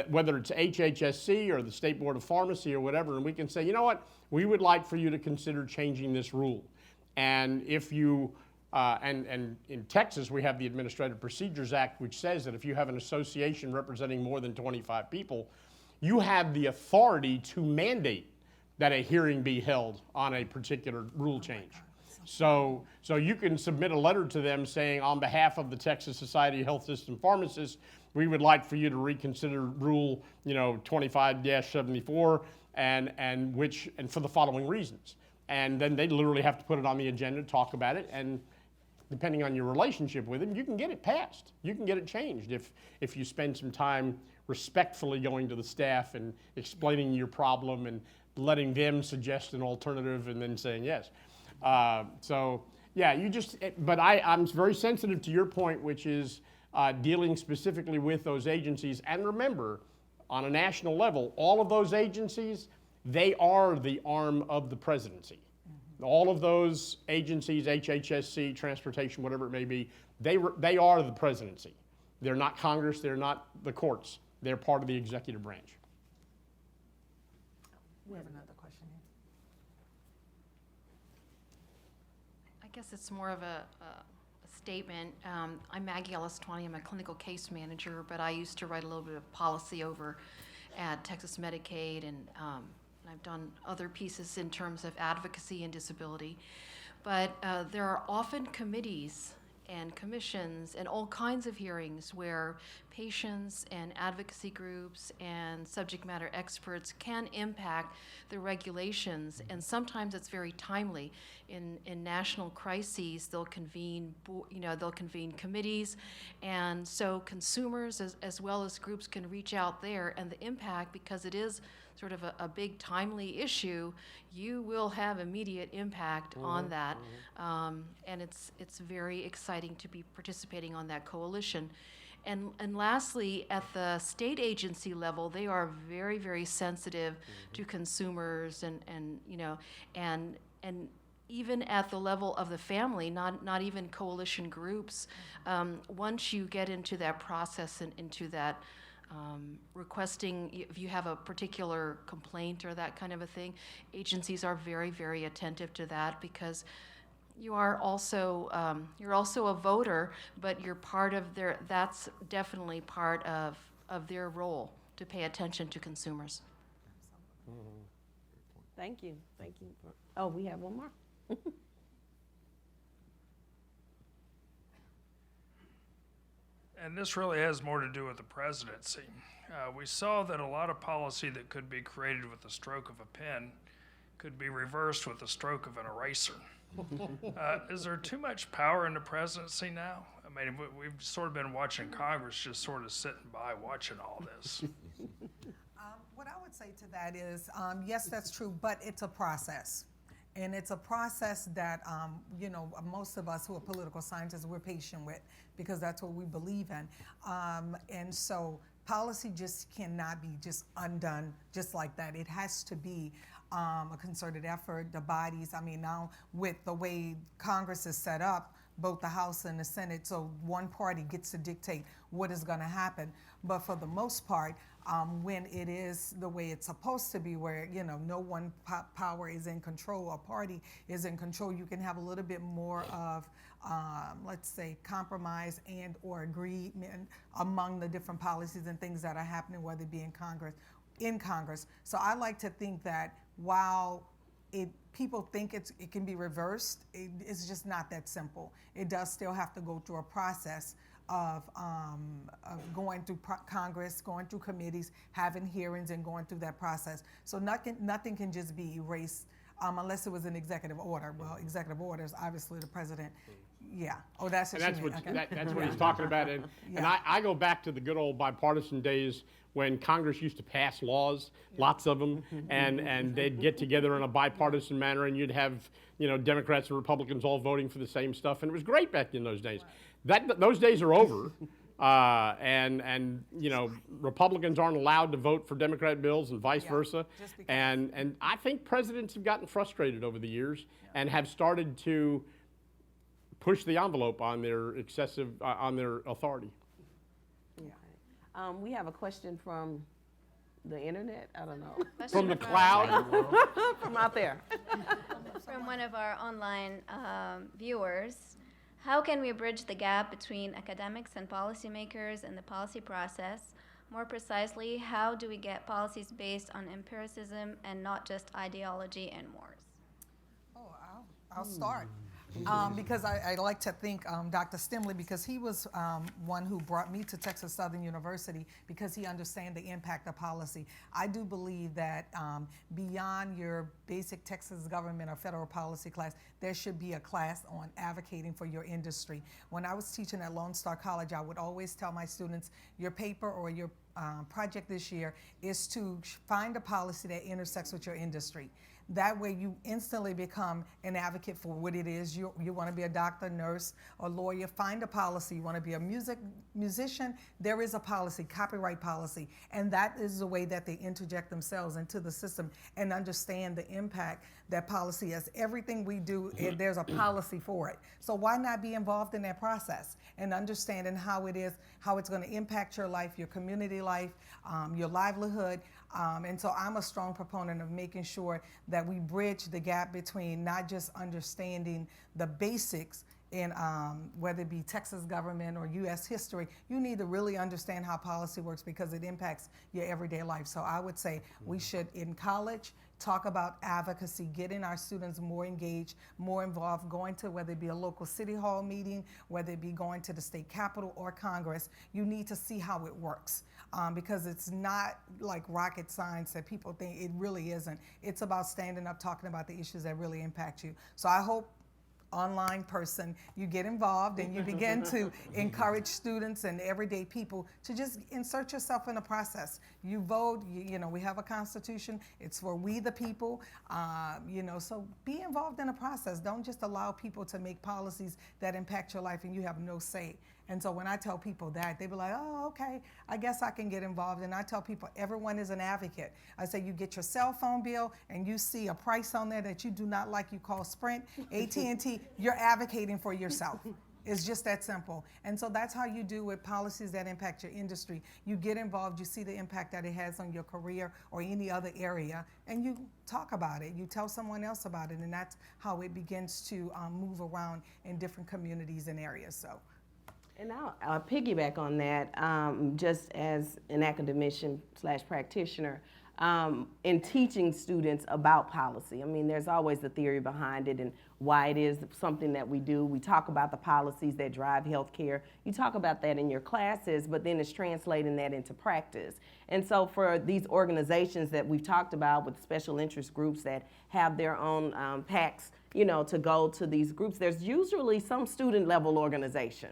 whether it's HHSC or the State Board of Pharmacy or whatever, and we can say, we would like for you to consider changing this rule. And if you, and in Texas, we have the Administrative Procedures Act, which says that if you have an association representing more than 25 people, you have the authority to mandate that a hearing be held on a particular rule change. So you can submit a letter to them saying, on behalf of the Texas Society of Health System Pharmacists, we would like for you to reconsider Rule 25-74 and for the following reasons. And then they literally have to put it on the agenda, talk about it, and depending on your relationship with them, you can get it passed. You can get it changed if you spend some time respectfully going to the staff and explaining your problem and letting them suggest an alternative and then saying yes. But I'm very sensitive to your point, which is dealing specifically with those agencies. And remember, on a national level, all of those agencies, they are the arm of the presidency. All of those agencies, HHSC, transportation, whatever it may be, they are the presidency. They're not Congress, they're not the courts. They're part of the executive branch. We have another question here. I guess it's more of a statement. I'm Maggie Ellis-Twani. I'm a clinical case manager, but I used to write a little bit of policy over at Texas Medicaid, and I've done other pieces in terms of advocacy and disability. But there are often committees and commissions and all kinds of hearings where patients and advocacy groups and subject matter experts can impact the regulations, and sometimes it's very timely. In national crises, they'll convene committees, and so consumers as well as groups can reach out there, and the impact, because it is sort of a big timely issue, you will have immediate impact on that. And it's very exciting to be participating on that coalition. And lastly, at the state agency level, they are very, very sensitive to consumers and even at the level of the family, not even coalition groups. Once you get into that process and into that requesting, if you have a particular complaint or that kind of a thing, agencies are very, very attentive to that, because you are also a voter, but you're part of that's definitely part of their role to pay attention to consumers. Thank you. Oh, we have one more. And this really has more to do with the presidency. We saw that a lot of policy that could be created with the stroke of a pen could be reversed with the stroke of an eraser. Is there too much power in the presidency now? I mean, we've sort of been watching Congress just sort of sitting by watching all this. What I would say to that is, yes, that's true, but it's a process. And it's a process that, most of us who are political scientists, we're patient with, because that's what we believe in. And so policy just cannot be just undone just like that. It has to be a concerted effort. The bodies, now with the way Congress is set up, both the House and the Senate, so one party gets to dictate what is going to happen. But for the most part, when it is the way it's supposed to be, where no one power is in control, a party is in control, you can have a little bit more of, let's say, compromise and or agreement among the different policies and things that are happening, whether it be in Congress. So I like to think that while people think it can be reversed, it's just not that simple. It does still have to go through a process of going through Congress, going through committees, having hearings, and going through that process. So nothing can just be erased unless it was an executive order. Well, executive orders, obviously the president, Yeah. Oh, that's what And that's you what, mean. Okay. that's what he's talking about. And Yeah. I go back to the good old bipartisan days when Congress used to pass laws, lots of them, and they'd get together in a bipartisan manner, and you'd have, you know, Democrats and Republicans all voting for the same stuff, and it was great back in those days. Those days are over. And you know, Republicans aren't allowed to vote for Democrat bills and vice versa. just because. And I think presidents have gotten frustrated over the years and have started to push the envelope on their excessive, on their authority. Yeah. We have a question from the internet. I don't know. From the cloud. From out there. From one of our online viewers. How can we bridge the gap between academics and policymakers in the policy process? More precisely, how do we get policies based on empiricism and not just ideology and wars? Oh, I'll start. Because I like to thank Dr. Stemley, because he was one who brought me to Texas Southern University because he understands the impact of policy. I do believe that beyond your basic Texas government or federal policy class, there should be a class on advocating for your industry. When I was teaching at Lone Star College, I would always tell my students, your paper or your project this year is to find a policy that intersects with your industry. That way you instantly become an advocate for what it is. You want to be a doctor, nurse, or lawyer, find a policy. You want to be a musician, there is a policy, copyright policy. And that is the way that they interject themselves into the system and understand the impact that policy has. Everything we do, there's a policy for it. So why not be involved in that process and understanding how it is, how it's going to impact your life, your community life, your livelihood. And so I'm a strong proponent of making sure that we bridge the gap between not just understanding the basics in whether it be Texas government or U.S. history. You need to really understand how policy works because it impacts your everyday life. So I would say we should, in college, talk about advocacy, getting our students more engaged, more involved, going to whether it be a local city hall meeting, whether it be going to the state capitol or Congress. You need to see how it works. Because it's not like rocket science that people think. It really isn't. It's about standing up, talking about the issues that really impact you. So I hope, online person, you get involved and you begin to encourage students and everyday people to just insert yourself in the process. You vote, you know, we have a constitution, it's for we the people, you know, so be involved in the process. Don't just allow people to make policies that impact your life and you have no say. And so when I tell people that, they be like, oh, okay, I guess I can get involved. And I tell people, everyone is an advocate. I say, you get your cell phone bill and you see a price on there that you do not like, you call Sprint, AT&T, you're advocating for yourself. It's just that simple. And so that's how you do with policies that impact your industry. You get involved, you see the impact that it has on your career or any other area, and you talk about it. You tell someone else about it, and that's how it begins to move around in different communities and areas. So. And I'll piggyback on that, just as an academician / practitioner, in teaching students about policy. I mean, there's always the theory behind it and why it is something that we do. We talk about the policies that drive healthcare. You talk about that in your classes, but then it's translating that into practice. And so for these organizations that we've talked about with special interest groups that have their own PACs, you know, to go to these groups, there's usually some student level organization.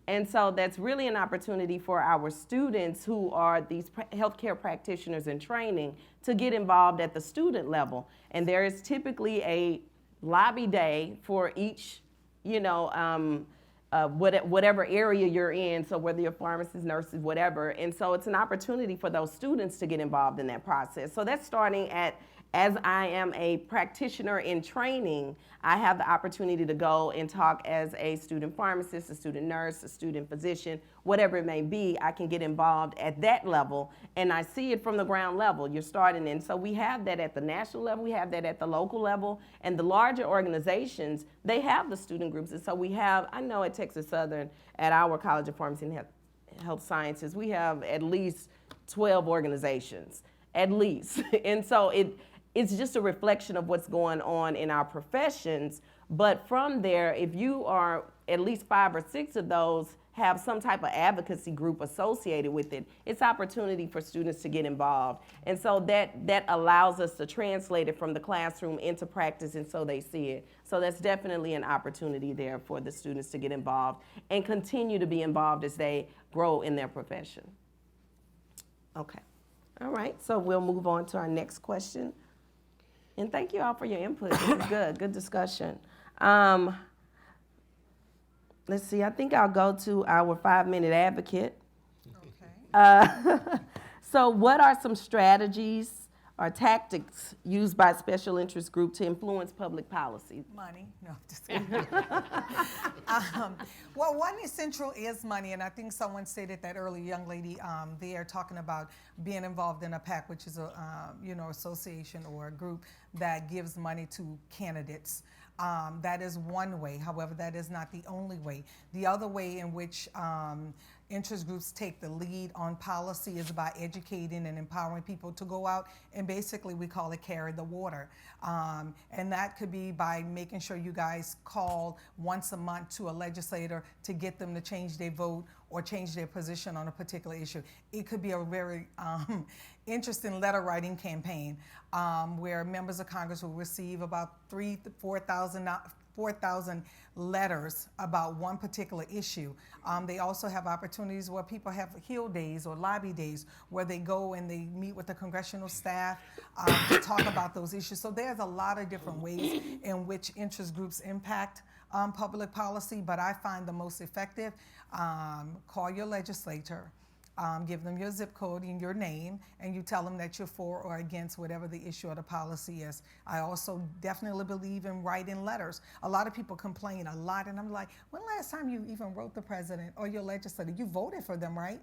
And so that's really an opportunity for our students who are these healthcare practitioners in training to get involved at the student level. And there is typically a lobby day for each, you know, whatever area you're in, so whether you're pharmacists, nurses, whatever. And so it's an opportunity for those students to get involved in that process. So that's starting at, as I am a practitioner in training, I have the opportunity to go and talk as a student pharmacist, a student nurse, a student physician, whatever it may be. I can get involved at that level, and I see it from the ground level. You're starting in. So we have that at the national level, we have that at the local level, and the larger organizations, they have the student groups. And so we have, I know at Texas Southern, at our College of Pharmacy and Health Sciences, we have at least 12 organizations, at least. And so it's just a reflection of what's going on in our professions. But from there, if you are, at least 5 or 6 of those have some type of advocacy group associated with it, it's opportunity for students to get involved. And so that allows us to translate it from the classroom into practice, and so they see it. So that's definitely an opportunity there for the students to get involved and continue to be involved as they grow in their profession. Okay. All right, so we'll move on to our next question. And thank you all for your input. This is good discussion. Let's see, I think I'll go to our 5-minute advocate. Okay. So what are some strategies or tactics used by special interest group to influence public policy? Money. No, just kidding. Well, one essential is money, and I think someone stated that earlier, young lady there talking about being involved in a PAC, which is a association or a group that gives money to candidates. That is one way. However, that is not the only way. The other way in which interest groups take the lead on policy is by educating and empowering people to go out and basically we call it carry the water. And that could be by making sure you guys call once a month to a legislator to get them to change their vote or change their position on a particular issue. It could be a very interesting letter writing campaign where members of Congress will receive about 3,000 to 4,000 letters about one particular issue. They also have opportunities where people have Hill days or lobby days where they go and they meet with the Congressional staff to talk about those issues. So there's a lot of different ways in which interest groups impact public policy, but I find the most effective, call your legislator, give them your zip code and your name, and you tell them that you're for or against whatever the issue or the policy is. I also definitely believe in writing letters. A lot of people complain a lot, and I'm like, when last time you even wrote the president or your legislator? You voted for them, right?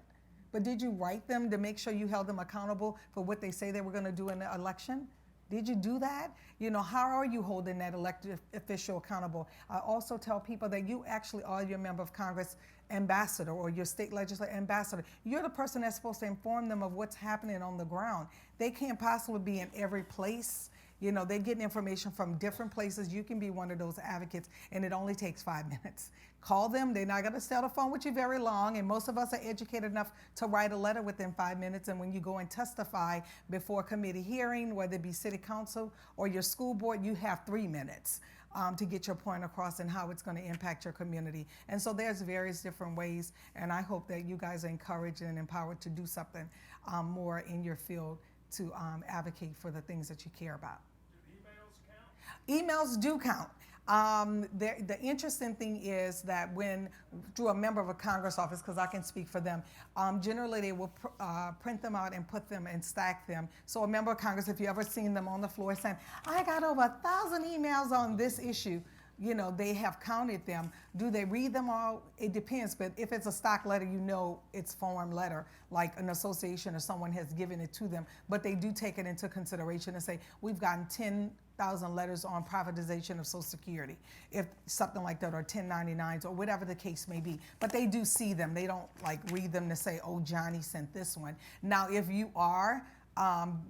But did you write them to make sure you held them accountable for what they say they were going to do in the election? Did you do that? You know, how are you holding that elected official accountable? I also tell people that you actually are your member of Congress ambassador or your state legislature ambassador. You're the person that's supposed to inform them of what's happening on the ground. They can't possibly be in every place. You know, they're getting information from different places. You can be one of those advocates, and it only takes 5 minutes. Call them. They're not going to stay on the phone with you very long, and most of us are educated enough to write a letter within 5 minutes. And when you go and testify before a committee hearing, whether it be city council or your school board, you have 3 minutes to get your point across and how it's going to impact your community. And so there's various different ways, and I hope that you guys are encouraged and empowered to do something more in your field to advocate for the things that you care about. Do emails count? Emails do count. The interesting thing is that when, through a member of a Congress office, because I can speak for them, generally they will print them out and put them and stack them. So a member of Congress, if you ever seen them on the floor saying, I got over 1,000 emails on this issue, you know, they have counted them. Do they read them all? It depends, but if it's a stock letter, you know it's form letter, like an association or someone has given it to them, but they do take it into consideration and say, we've gotten 10,000 letters on privatization of Social Security, if something like that, or 1099s, or whatever the case may be. But they do see them. They don't like read them to say, oh, Johnny sent this one. Now, if you are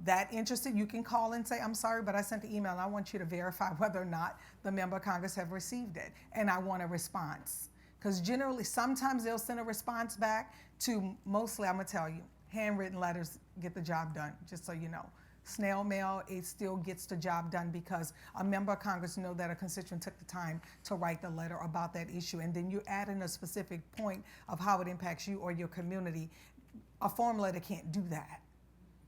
that interested, you can call and say, I'm sorry, but I sent the email and I want you to verify whether or not the member of Congress have received it, and I want a response. Because generally, sometimes they'll send a response back to, mostly, I'm gonna tell you, handwritten letters get the job done, just so you know. Snail mail, it still gets the job done because a member of Congress know that a constituent took the time to write the letter about that issue, and then you add in a specific point of how it impacts you or your community. A form letter can't do that,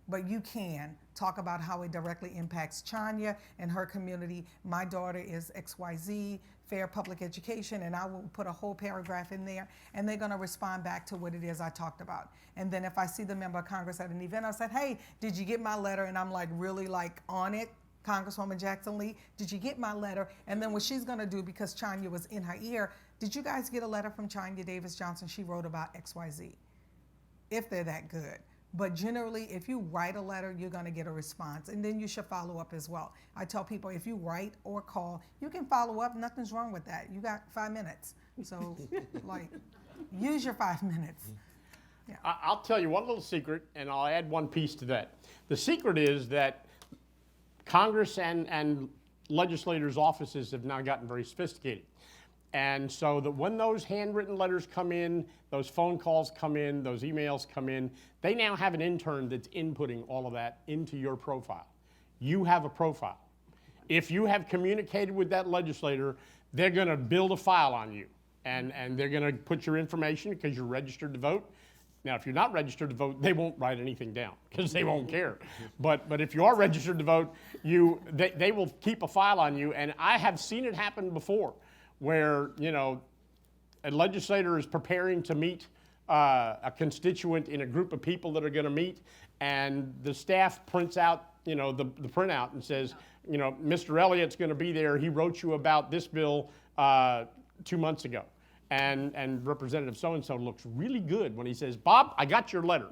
but you can talk about how it directly impacts Chonya and her community. My daughter is XYZ, fair public education, and I will put a whole paragraph in there, and they're gonna respond back to what it is I talked about. And then if I see the member of Congress at an event, I said, hey, did you get my letter? And I'm like really like on it, Congresswoman Jackson Lee, did you get my letter? And then what she's gonna do, because Chonya was in her ear, did you guys get a letter from Chonya Davis-Johnson? She wrote about XYZ, if they're that good. But generally, if you write a letter, you're going to get a response, and then you should follow up as well. I tell people, if you write or call, you can follow up. Nothing's wrong with that. You got 5 minutes. So, like, use your 5 minutes. Yeah. I'll tell you one little secret, and I'll add one piece to that. The secret is that Congress and legislators' offices have now gotten very sophisticated. And so that when those handwritten letters come in, those phone calls come in, those emails come in, they now have an intern that's inputting all of that into your profile. You have a profile. If you have communicated with that legislator, they're going to build a file on you. And they're going to put your information because you're registered to vote. Now, if you're not registered to vote, they won't write anything down because they won't care. But if you are registered to vote, they will keep a file on you. And I have seen it happen before where, you know, a legislator is preparing to meet a constituent in a group of people that are going to meet, and the staff prints out, you know, the printout and says, you know, Mr. Elliott's going to be there. He wrote you about this bill 2 months ago. And Representative so-and-so looks really good when he says, Bob, I got your letter,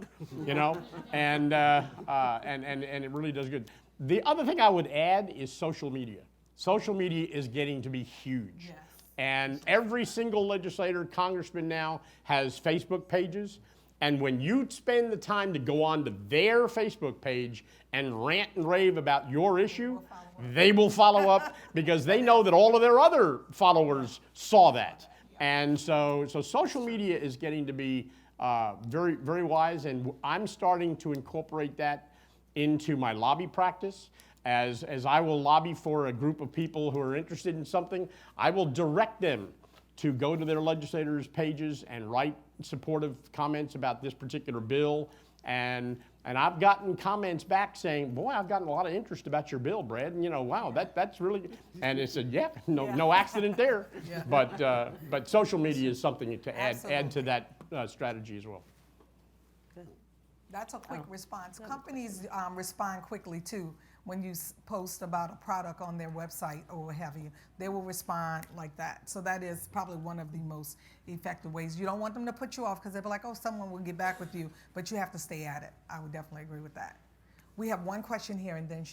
you know, and it really does good. The other thing I would add is social media. Social media is getting to be huge. Yes. And every single legislator, congressman now has Facebook pages. And when you spend the time to go on to their Facebook page and rant and rave about your issue, they will follow up because they know that all of their other followers saw that. And so social media is getting to be very, very wise, and I'm starting to incorporate that into my lobby practice. As I will lobby for a group of people who are interested in something, I will direct them to go to their legislators' pages and write supportive comments about this particular bill. And I've gotten comments back saying, boy, I've gotten a lot of interest about your bill, Brad. And, you know, wow, that's really, and it said, yeah, no accident there. Yeah. But social media is something to add to that strategy as well. That's a quick response. Companies respond quickly too. When you post about a product on their website or what have you, they will respond like that. So that is probably one of the most effective ways. You don't want them to put you off because they'll be like, oh, someone will get back with you, but you have to stay at it. I would definitely agree with that. We have one question here, and then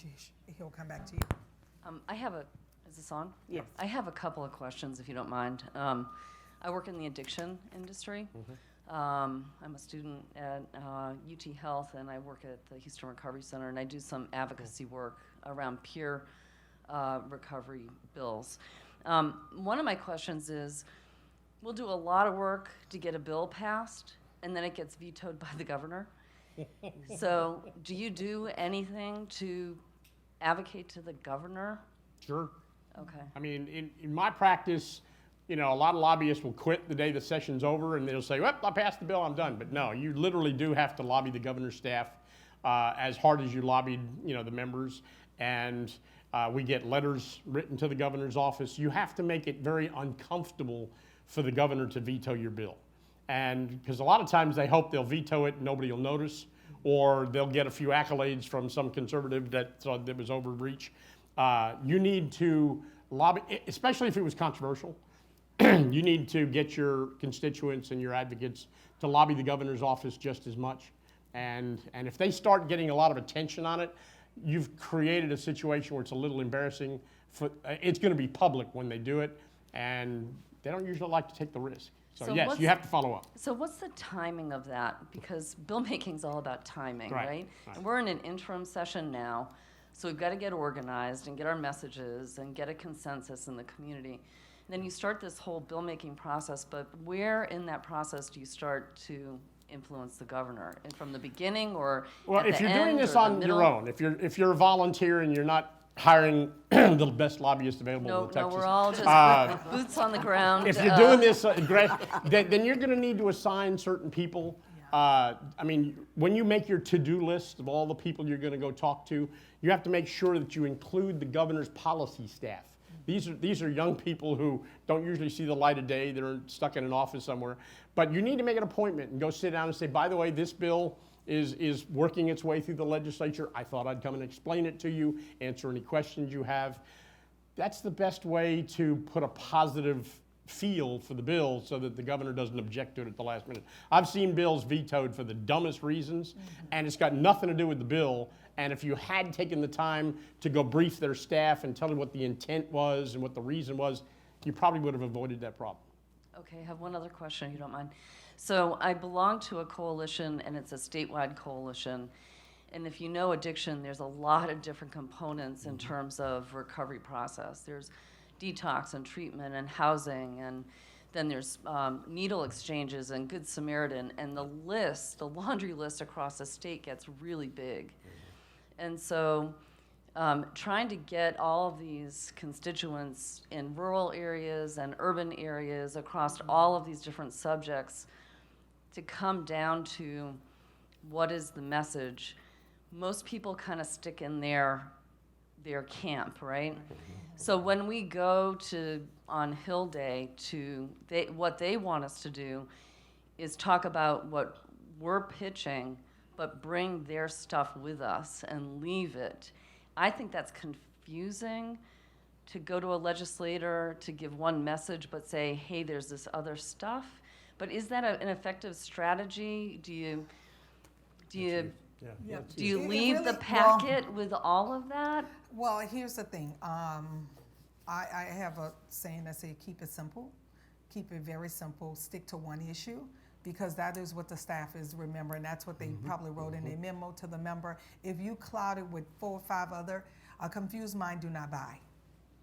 he'll come back to you. Is this on? Yes. I have a couple of questions, if you don't mind. I work in the addiction industry. Mm-hmm. I'm a student at UT Health, and I work at the Houston Recovery Center, and I do some advocacy work around peer recovery bills. One of my questions is, we'll do a lot of work to get a bill passed, and then it gets vetoed by the governor. So do you do anything to advocate to the governor? Sure. Okay. I mean, in my practice, you know, a lot of lobbyists will quit the day the session's over and they'll say, well, I passed the bill, I'm done. But no, you literally do have to lobby the governor's staff as hard as you lobbied, you know, the members. And we get letters written to the governor's office. You have to make it very uncomfortable for the governor to veto your bill. And because a lot of times they hope they'll veto it and nobody will notice, or they'll get a few accolades from some conservative that was overreach. You need to lobby, especially if it was controversial. You need to get your constituents and your advocates to lobby the governor's office just as much. And if they start getting a lot of attention on it, you've created a situation where it's a little embarrassing. It's going to be public when they do it, and they don't usually like to take the risk. So yes, you have to follow up. So what's the timing of that? Because bill making's all about timing, right? And we're in an interim session now, so we've got to get organized and get our messages and get a consensus in the community. And then you start this whole bill-making process, but where in that process do you start to influence the governor? And from the beginning, or well, if you're doing this on your own, if you're a volunteer and you're not hiring the best lobbyist available in Texas. No, we're all just boots on the ground. If you're doing this, then you're going to need to assign certain people. I mean, when you make your to-do list of all the people you're going to go talk to, you have to make sure that you include the governor's policy staff. These are young people who don't usually see the light of day. They're stuck in an office somewhere. But you need to make an appointment and go sit down and say, by the way, this bill is working its way through the legislature. I thought I'd come and explain it to you, answer any questions you have. That's the best way to put a positive feel for the bill so that the governor doesn't object to it at the last minute. I've seen bills vetoed for the dumbest reasons, and it's got nothing to do with the bill. And if you had taken the time to go brief their staff and tell them what the intent was and what the reason was, you probably would have avoided that problem. Okay, I have one other question, if you don't mind. So I belong to a coalition, and it's a statewide coalition. And if you know addiction, there's a lot of different components in terms of recovery process. There's detox and treatment and housing, and then there's needle exchanges and Good Samaritan, and the laundry list across the state gets really big. And so trying to get all of these constituents in rural areas and urban areas across all of these different subjects to come down to what is the message. Most people kind of stick in their camp, right? So when we go to on Hill Day what they want us to do is talk about what we're pitching, but bring their stuff with us and leave it. I think that's confusing to go to a legislator to give one message but say, hey, there's this other stuff. But is that an effective strategy? Do you leave really, the packet with all of that? Well, here's the thing. I have a saying that says, keep it simple. Keep it very simple. Stick to one issue, because that is what the staff is remembering. That's what they probably wrote in their memo to the member. If you cloud it with 4 or 5 other, a confused mind do not buy.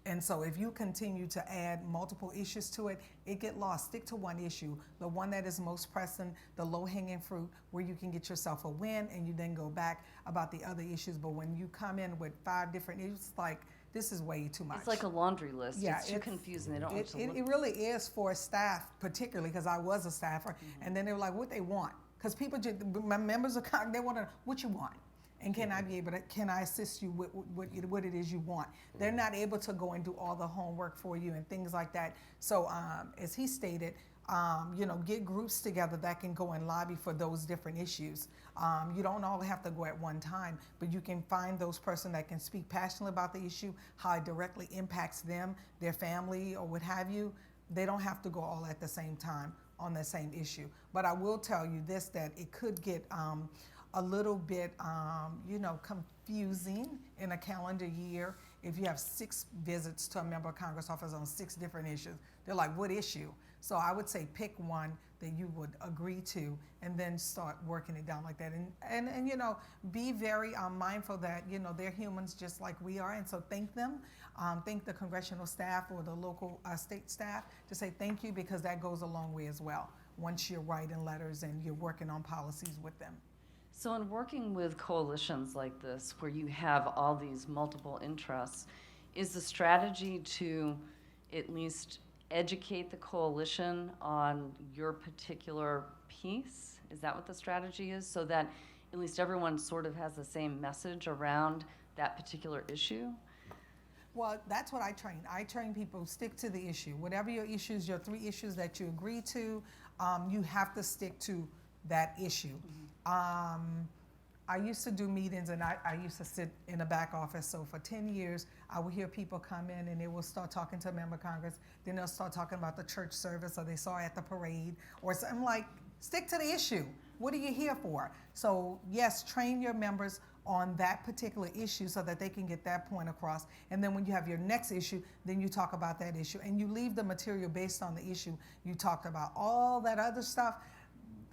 And so if you continue to add multiple issues to it, it get lost. Stick to one issue, the one that is most pressing, the low-hanging fruit, where you can get yourself a win, and you then go back about the other issues. But when you come in with 5 different issues, it's like, this is way too much. It's like a laundry list. Yeah, it's too confusing. They don't want to look. It really is for staff, particularly, because I was a staffer, and then they were like, what they want? Because people, my members of Congress, they want to, what you want? And can I be able to, can I assist you with what it is you want? They're not able to go and do all the homework for you and things like that. So as he stated, get groups together that can go and lobby for those different issues. You don't all have to go at one time, but you can find those person that can speak passionately about the issue, how it directly impacts them, their family, or what have you. They don't have to go all at the same time on the same issue. But I will tell you this, that it could get a little bit, confusing in a calendar year if you have 6 visits to a member of Congress office on 6 different issues. They're like, what issue? So I would say pick one that you would agree to, and then start working it down like that. And be very mindful that, they're humans just like we are, and so thank them. Thank the congressional staff or the local state staff to say thank you, because that goes a long way as well once you're writing letters and you're working on policies with them. So in working with coalitions like this, where you have all these multiple interests, is the strategy to at least educate the coalition on your particular piece? Is that what the strategy is? So that at least everyone sort of has the same message around that particular issue? Well, that's what I train. I train people, stick to the issue. Whatever your issues, your 3 issues that you agree to, you have to stick to that issue. I used to do meetings, and I used to sit in the back office. So for 10 years, I would hear people come in and they will start talking to a member of Congress. Then they'll start talking about the church service, or they saw at the parade, or something. Like, stick to the issue. What are you here for? So yes, train your members on that particular issue so that they can get that point across. And then when you have your next issue, then you talk about that issue. And you leave the material based on the issue you talked about. All that other stuff,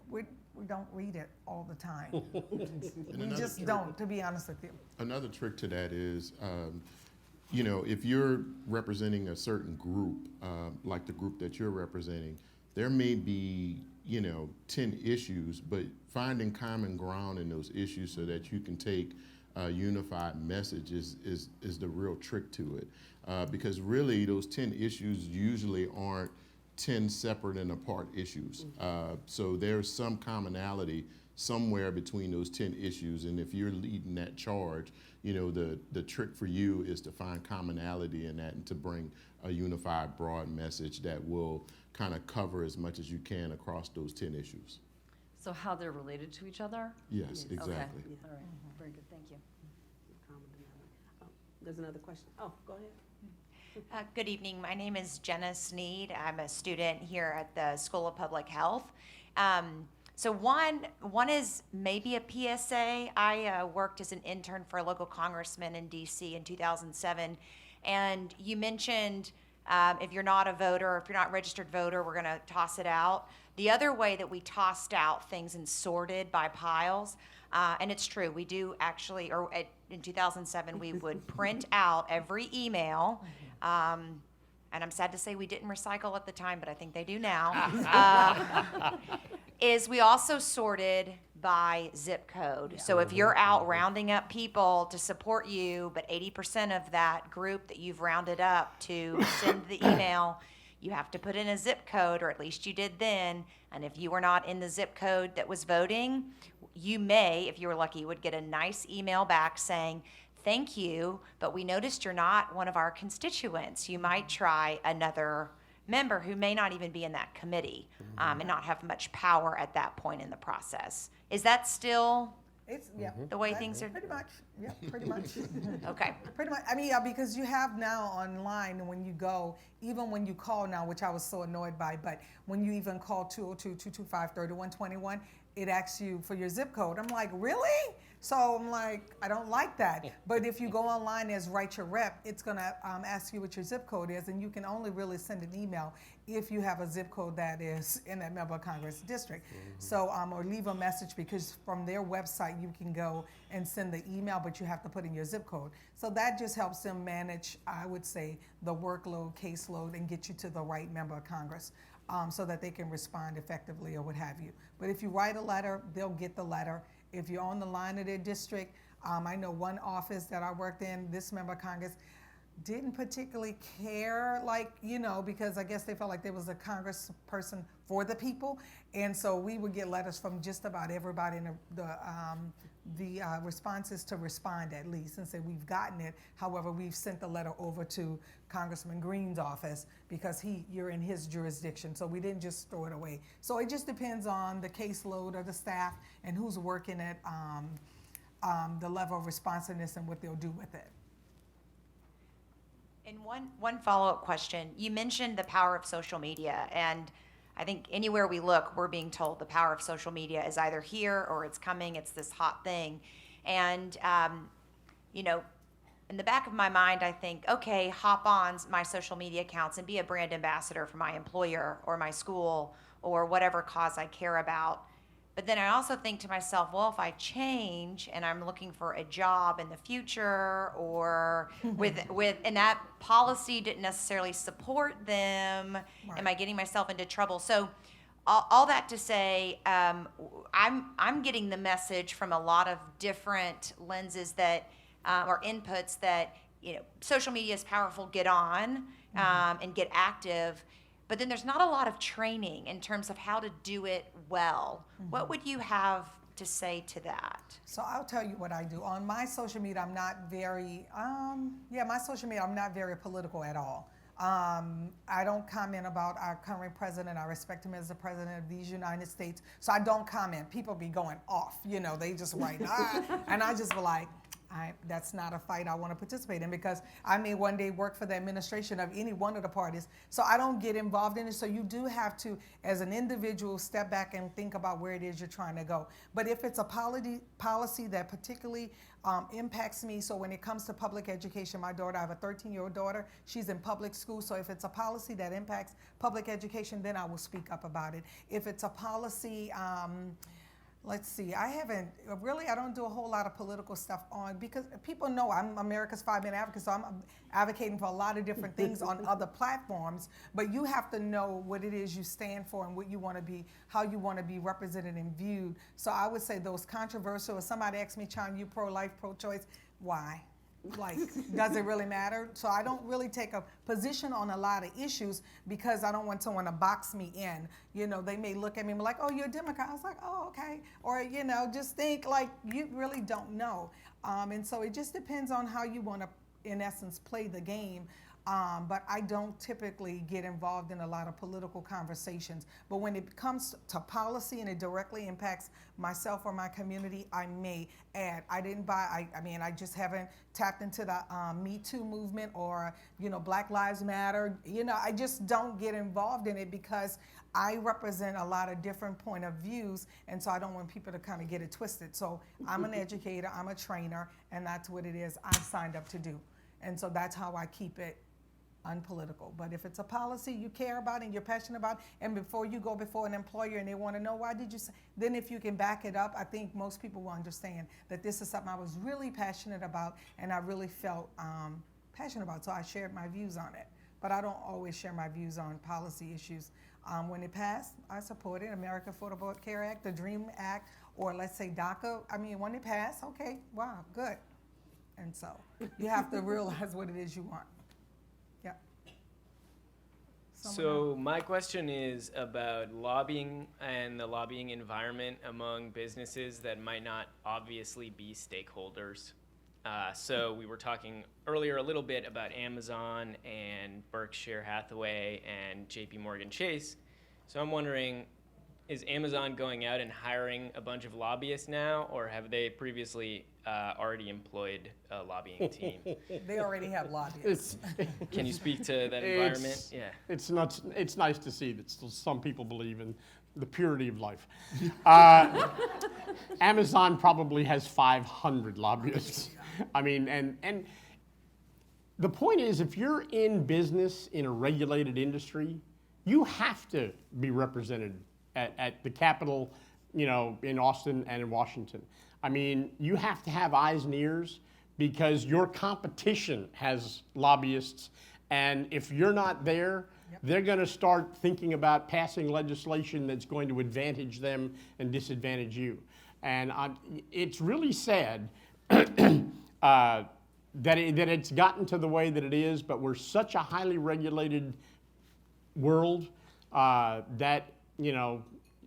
we don't read it all the time. We just don't, to be honest with you. Another trick to that is, if you're representing a certain group, like the group that you're representing, there may be, 10 issues, but finding common ground in those issues so that you can take a unified message is the real trick to it. Because really those 10 issues usually aren't 10 separate and apart issues. So there's some commonality somewhere between those 10 issues, and if you're leading that charge, the trick for you is to find commonality in that and to bring a unified broad message that will kind of cover as much as you can across those 10 issues. So how they're related to each other? Yes, exactly. Okay. All right. Very good. Thank you. There's another question. Oh, go ahead. Good evening. My name is Jenna Sneed. I'm a student here at the School of Public Health. So one is maybe a PSA. I worked as an intern for a local congressman in DC in 2007, and you mentioned if you're not a voter, or if you're not a registered voter, we're going to toss it out. The other way that we tossed out things and sorted by piles, and it's true, we do actually, in 2007, we would print out every email and I'm sad to say we didn't recycle at the time, but I think they do now, is we also sorted by zip code. So if you're out rounding up people to support you, but 80% of that group that you've rounded up to send the email, you have to put in a zip code, or at least you did then. And if you were not in the zip code that was voting, you may, if you were lucky, would get a nice email back saying, thank you, but we noticed you're not one of our constituents. You might try another member who may not even be in that committee, and not have much power at that point in the process. Is that still It's, the way things are? Pretty much, yeah, pretty much. Okay. Pretty much, I mean, yeah, because you have now online, when you go, even when you call now, which I was so annoyed by, but when you even call 202-225-3121, it asks you for your zip code. I'm like, really? So I'm like, I don't like that. But if you go online as Write Your Rep, it's gonna ask you what your zip code is, and you can only really send an email if you have a zip code that is in that member of Congress district. So, or leave a message, because from their website you can go and send the email, but you have to put in your zip code. So that just helps them manage, I would say, the workload, caseload, and get you to the right member of Congress. So that they can respond effectively or what have you. But if you write a letter, they'll get the letter. If you're on the line of their district, I know one office that I worked in, this member of Congress didn't particularly care, like, you know, because I guess they felt like there was a congressperson for the people. And so we would get letters from just about everybody, and the response is to respond at least and say we've gotten it. However, we've sent the letter over to Congressman Green's office because you're in his jurisdiction. So we didn't just throw it away. So it just depends on the caseload of the staff and who's working at the level of responsiveness and what they'll do with it. And one follow-up question. You mentioned the power of social media, and I think anywhere we look, we're being told the power of social media is either here or it's coming. It's this hot thing. And, you know, in the back of my mind, I think, okay, hop on my social media accounts and be a brand ambassador for my employer or my school or whatever cause I care about. But then I also think to myself, well, if I change and I'm looking for a job in the future, or and that policy didn't necessarily support them, Right. am I getting myself into trouble? So all that to say, I'm getting the message from a lot of different lenses that, or inputs that, you know, social media is powerful, get on and get active. But then there's not a lot of training in terms of how to do it well. What would you have to say to that? So I'll tell you what I do. On my social media, I'm not very, my social media, I'm not very political at all. I don't comment about our current president. I respect him as the president of these United States. So I don't comment. People be going off, you know, they just write, and I just be like, that's not a fight I want to participate in, because I may one day work for the administration of any one of the parties. So I don't get involved in it. So you do have to, as an individual, step back and think about where it is you're trying to go. But if it's a policy that particularly impacts me, so when it comes to public education, my daughter, I have a 13-year-old daughter, she's in public school. So if it's a policy that impacts public education, then I will speak up about it. If it's a policy, let's see, I don't do a whole lot of political stuff on, because people know I'm America's 5-minute advocate, so I'm advocating for a lot of different things on other platforms, but you have to know what it is you stand for and what you want to be, how you want to be represented and viewed. So I would say those controversial, if somebody asks me, Chonya, you pro-life, pro-choice, why? Like, does it really matter? So I don't really take a position on a lot of issues, because I don't want someone to box me in. You know, they may look at me and be like, oh, you're a Democrat. I was like, oh, okay. Or, you know, just think like you really don't know. And so it just depends on how you want to, in essence, play the game. But I don't typically get involved in a lot of political conversations. But when it comes to policy and it directly impacts myself or my community, I may add. I just haven't tapped into the Me Too movement or, you know, Black Lives Matter. You know, I just don't get involved in it because I represent a lot of different point of views, and so I don't want people to kind of get it twisted. So I'm an educator, I'm a trainer, and that's what it is I've signed up to do. And so that's how I keep it unpolitical. But if it's a policy you care about and you're passionate about, and before you go before an employer and they want to know why did you say, then if you can back it up, I think most people will understand that this is something I was really passionate about and I really felt passionate about, so I shared my views on it. but I don't always share my views on policy issues. When it passed, I supported America Affordable Care Act, the DREAM Act, or let's say DACA. I mean, when it passed, okay, wow, good. And so you have to realize what it is you want. Yeah. So my question is about lobbying and the lobbying environment among businesses that might not obviously be stakeholders. So we were talking earlier a little bit about Amazon and Berkshire Hathaway and JP Morgan Chase. So I'm wondering, is Amazon going out and hiring a bunch of lobbyists now, or have they previously already employed a lobbying team? They already have lobbyists. Can you speak to that environment? Yeah. It's nice to see that still some people believe in the purity of life. Amazon probably has 500 lobbyists. I mean, and the point is, if you're in business in a regulated industry, you have to be represented at the Capitol, in Austin and in Washington. I mean, you have to have eyes and ears because your competition has lobbyists, and if you're not there, they're going to start thinking about passing legislation that's going to advantage them and disadvantage you. And it's really sad that it's gotten to the way that it is, but we're such a highly regulated world that,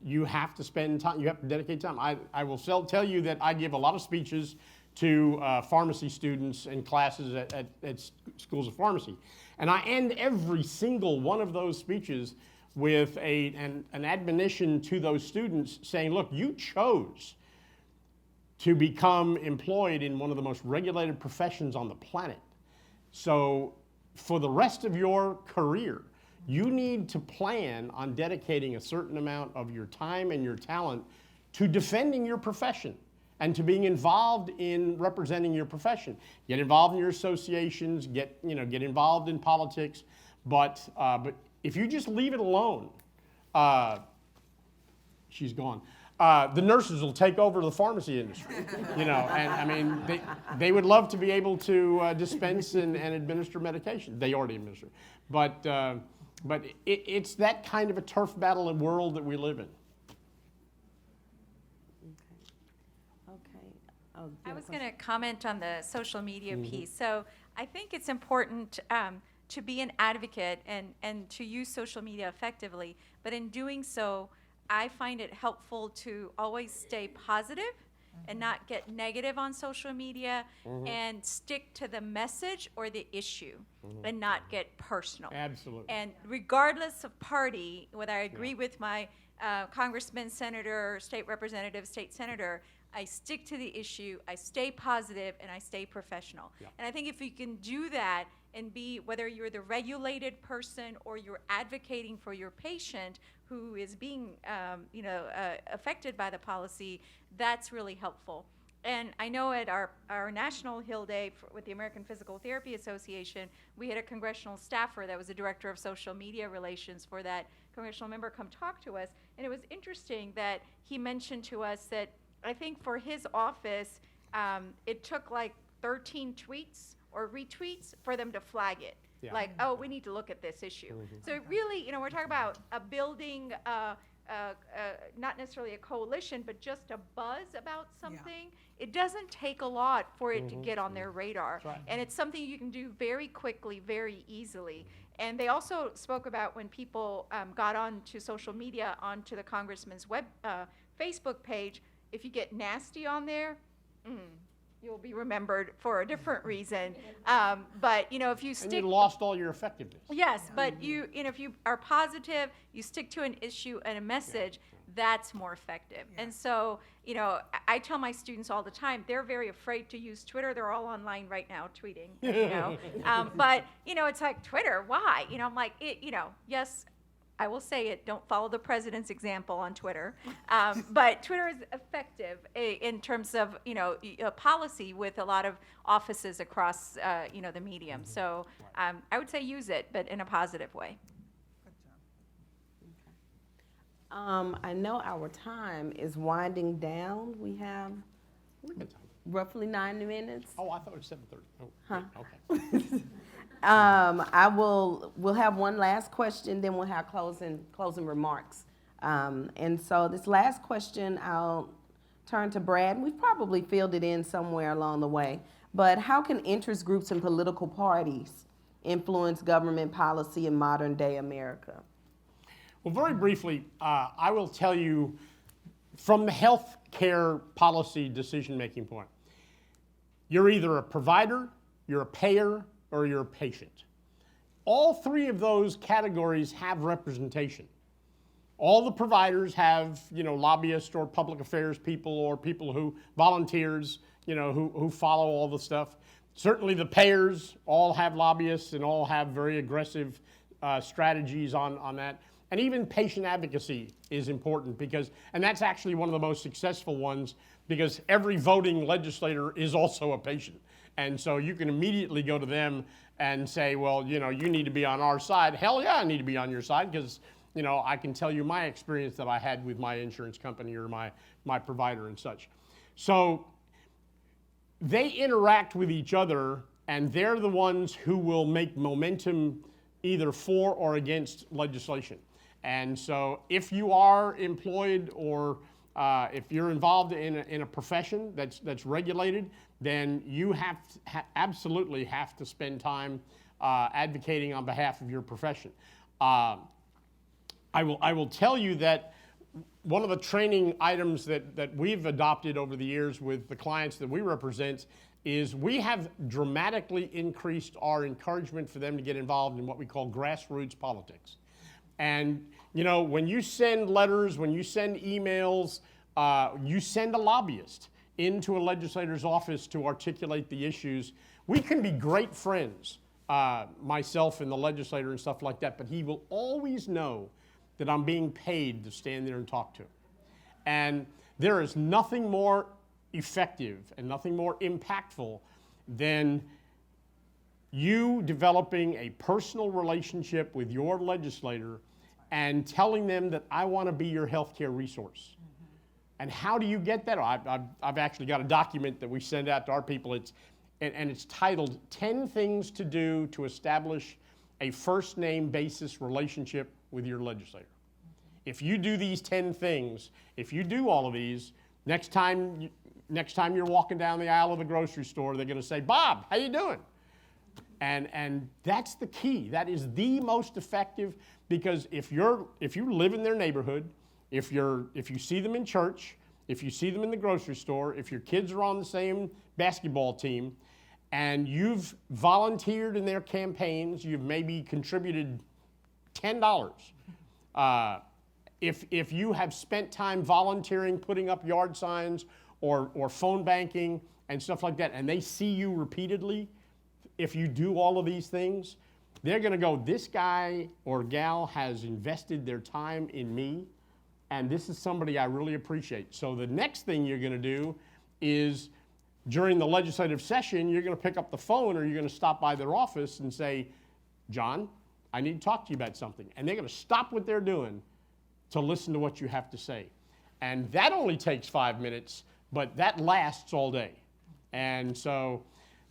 you have to spend time, you have to dedicate time. I will tell you that I give a lot of speeches to pharmacy students and classes at schools of pharmacy. And I end every single one of those speeches with an admonition to those students saying, look, you chose to become employed in one of the most regulated professions on the planet. So for the rest of your career, you need to plan on dedicating a certain amount of your time and your talent to defending your profession and to being involved in representing your profession. Get involved in your associations, get involved in politics, but if you just leave it alone, she's gone. The nurses will take over the pharmacy industry, and I mean, they would love to be able to dispense and administer medication. They already administer, but it's that kind of a turf battle and world that we live in. I was going to comment on the social media piece. So I think it's important to be an advocate and to use social media effectively. But in doing so, I find it helpful to always stay positive and not get negative on social media and stick to the message or the issue and not get personal. Absolutely. And regardless of party, whether I agree with my congressman, senator, state representative, state senator, I stick to the issue, I stay positive, and I stay professional. Yeah. And I think if you can do that and be, whether you're the regulated person or you're advocating for your patient who is being affected by the policy, that's really helpful. And I know at our National Hill Day with the American Physical Therapy Association, we had a congressional staffer that was the director of social media relations for that congressional member come talk to us. And it was interesting that he mentioned to us that I think for his office, it took like 13 tweets or retweets for them to flag it. Yeah. Like, oh, we need to look at this issue. So it really, we're talking about a building, not necessarily a coalition, but just a buzz about something. Yeah. It doesn't take a lot for it to get on their radar. Right. And it's something you can do very quickly, very easily. And they also spoke about when people got onto social media, onto the congressman's Facebook page, if you get nasty on there, you'll be remembered for a different reason. But if you stick, and you lost all your effectiveness. Yes, but if you are positive, you stick to an issue and a message, that's more effective. Yeah. And so, I tell my students all the time, they're very afraid to use Twitter. They're all online right now tweeting. But it's like, Twitter, why? I'm like, yes. I will say it, don't follow the president's example on Twitter. But Twitter is effective in terms of, policy with a lot of offices across, the medium. So I would say use it, but in a positive way. I know our time is winding down. We have roughly 9 minutes. Oh, I thought it was 7:30. Oh, huh? Okay. We'll have one last question, then we'll have closing remarks. And so this last question, I'll turn to Brad. We've probably filled it in somewhere along the way, but how can interest groups and political parties influence government policy in modern day America? Well, very briefly, I will tell you from the health care policy decision-making point, you're either a provider, you're a payer, or you're a patient. All three of those categories have representation. All the providers have, lobbyists or public affairs people or people who, volunteers, who follow all the stuff. Certainly the payers all have lobbyists and all have very aggressive strategies on that. And even patient advocacy is important and that's actually one of the most successful ones because every voting legislator is also a patient. And so you can immediately go to them and say, well, you need to be on our side. Hell yeah, I need to be on your side because, I can tell you my experience that I had with my insurance company or my provider and such. So they interact with each other and they're the ones who will make momentum either for or against legislation. And so if you are employed or if you're involved in a profession that's regulated, then you absolutely have to spend time advocating on behalf of your profession. I will tell you that one of the training items that we've adopted over the years with the clients that we represent is we have dramatically increased our encouragement for them to get involved in what we call grassroots politics. And, when you send letters, when you send emails, you send a lobbyist into a legislator's office to articulate the issues. We can be great friends, myself and the legislator and stuff like that, but he will always know that I'm being paid to stand there and talk to him. And there is nothing more effective and nothing more impactful than you developing a personal relationship with your legislator and telling them that I want to be your healthcare resource. And how do you get that? I've actually got a document that we send out to our people. It's titled 10 Things to Do to Establish a First Name Basis Relationship with Your Legislator. If you do these 10 things, if you do all of these, next time you're walking down the aisle of the grocery store, they're going to say, Bob, how you doing? And that's the key. That is the most effective because if you live in their neighborhood, if you see them in church, if you see them in the grocery store, if your kids are on the same basketball team, and you've volunteered in their campaigns, you've maybe contributed $10. If you have spent time volunteering, putting up yard signs or phone banking and stuff like that, and they see you repeatedly, if you do all of these things, they're going to go, this guy or gal has invested their time in me, and this is somebody I really appreciate. So the next thing you're going to do is during the legislative session, you're going to pick up the phone or you're going to stop by their office and say, John, I need to talk to you about something. And they're going to stop what they're doing to listen to what you have to say. And that only takes 5 minutes, but that lasts all day. And so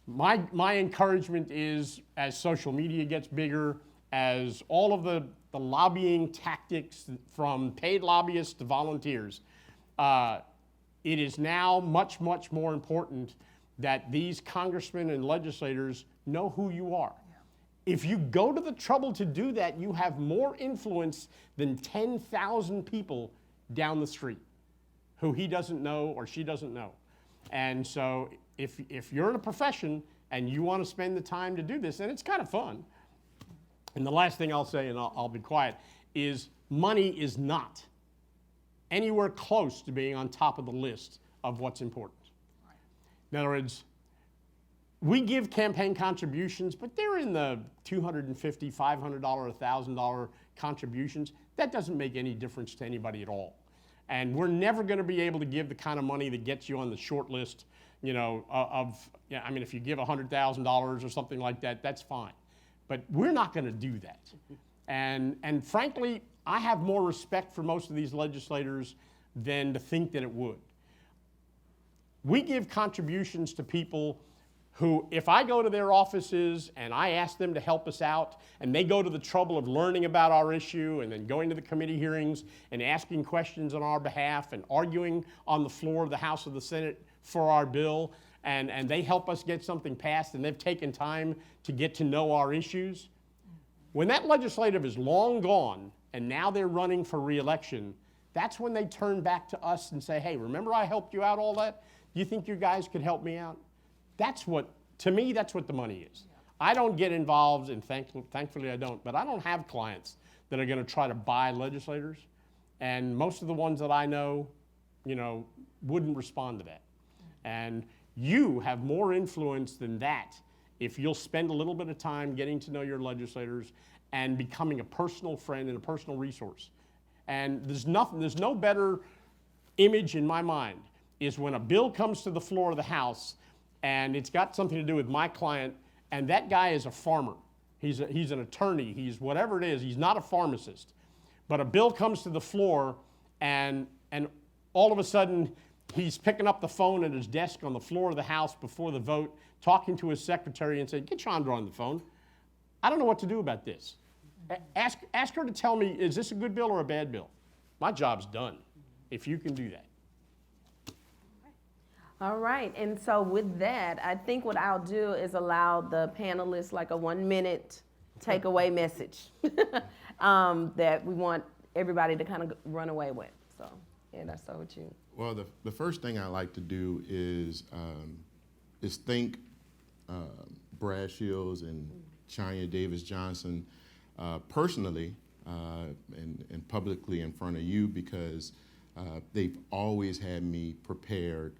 my encouragement is as social media gets bigger, as all of the lobbying tactics from paid lobbyists to volunteers, it is now much, much more important that these congressmen and legislators know who you are. Yeah. If you go to the trouble to do that, you have more influence than 10,000 people down the street who he doesn't know or she doesn't know. And so if you're in a profession and you want to spend the time to do this, and it's kind of fun, and the last thing I'll say, and I'll be quiet, is money is not anywhere close to being on top of the list of what's important. Right. In other words, we give campaign contributions, but they're in the $250, $500, $1,000 contributions. That doesn't make any difference to anybody at all. And we're never going to be able to give the kind of money that gets you on the short list, if you give $100,000 or something like that, that's fine. But we're not going to do that. And frankly, I have more respect for most of these legislators than to think that it would. We give contributions to people who, if I go to their offices and I ask them to help us out, and they go to the trouble of learning about our issue and then going to the committee hearings and asking questions on our behalf and arguing on the floor of the House or the Senate for our bill, and they help us get something passed, and they've taken time to get to know our issues, when that legislative is long gone and now they're running for re-election, that's when they turn back to us and say, hey, remember I helped you out all that? Do you think you guys could help me out? That's what, to me, that's what the money is. I don't get involved, and thankfully I don't, but I don't have clients that are going to try to buy legislators. And most of the ones that I know, wouldn't respond to that. And you have more influence than that if you'll spend a little bit of time getting to know your legislators and becoming a personal friend and a personal resource. And there's no better image in my mind is when a bill comes to the floor of the House and it's got something to do with my client, and that guy is a farmer. He's an attorney, he's whatever it is, he's not a pharmacist. But a bill comes to the floor and all of a sudden he's picking up the phone at his desk on the floor of the House before the vote, talking to his secretary and saying, get Chandra on the phone. I don't know what to do about this. Ask her to tell me, is this a good bill or a bad bill? My job's done, if you can do that. All right, and so with that, I think what I'll do is allow the panelists like a 1-minute takeaway message that we want everybody to kind of run away with. So, yeah, that's so with you. Well, the first thing I like to do is thank Brad Shields and Chonya Davis-Johnson personally and publicly in front of you, because they've always had me prepared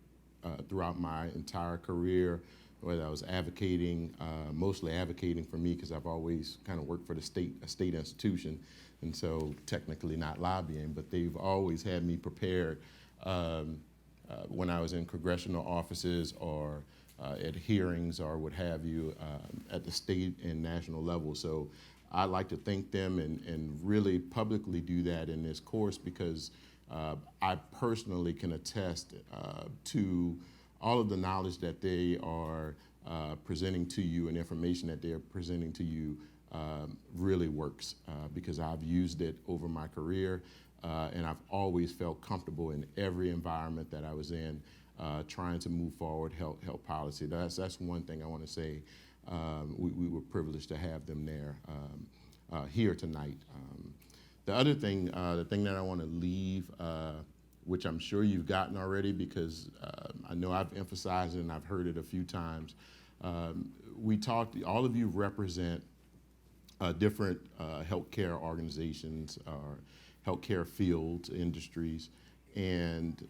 throughout my entire career, whether I was advocating, mostly advocating for me because I've always kind of worked for a state institution, and so technically not lobbying, but they've always had me prepared when I was in congressional offices or at hearings or what have you at the state and national level. So I'd like to thank them and really publicly do that in this course, because I personally can attest to all of the knowledge that they are presenting to you and information that they're presenting to you really works, because I've used it over my career and I've always felt comfortable in every environment that I was in trying to move forward health policy. That's one thing I want to say. We were privileged to have them there here tonight. The other thing, the thing that I want to leave, which I'm sure you've gotten already, because I know I've emphasized it and I've heard it a few times. We talked, all of you represent different healthcare organizations or healthcare fields, industries, and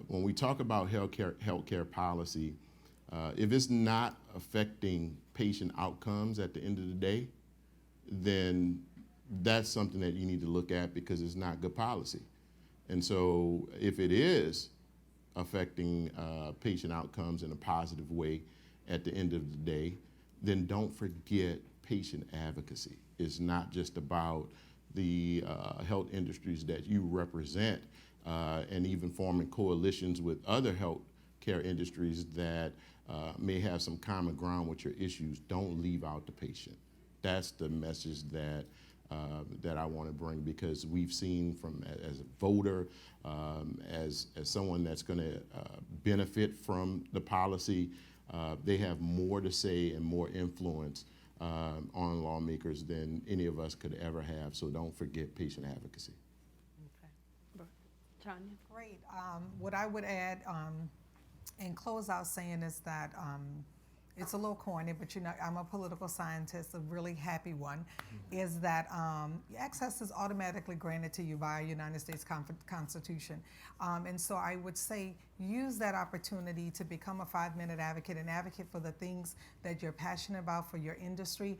when we talk about healthcare policy, if it's not affecting patient outcomes at the end of the day, then that's something that you need to look at, because it's not good policy. And so if it is affecting patient outcomes in a positive way at the end of the day, then don't forget patient advocacy. It's not just about the health industries that you represent and even forming coalitions with other health care industries that may have some common ground with your issues. Don't leave out the patient. That's the message that that I want to bring, because we've seen from as a voter, as someone that's going to benefit from the policy, they have more to say and more influence on lawmakers than any of us could ever have. So don't forget patient advocacy. Okay. Chonya? Great. What I would add and close out saying is that it's a little corny, but I'm a political scientist, a really happy one, is that access is automatically granted to you via United States Constitution. And so I would say use that opportunity to become a 5-minute advocate and advocate for the things that you're passionate about for your industry,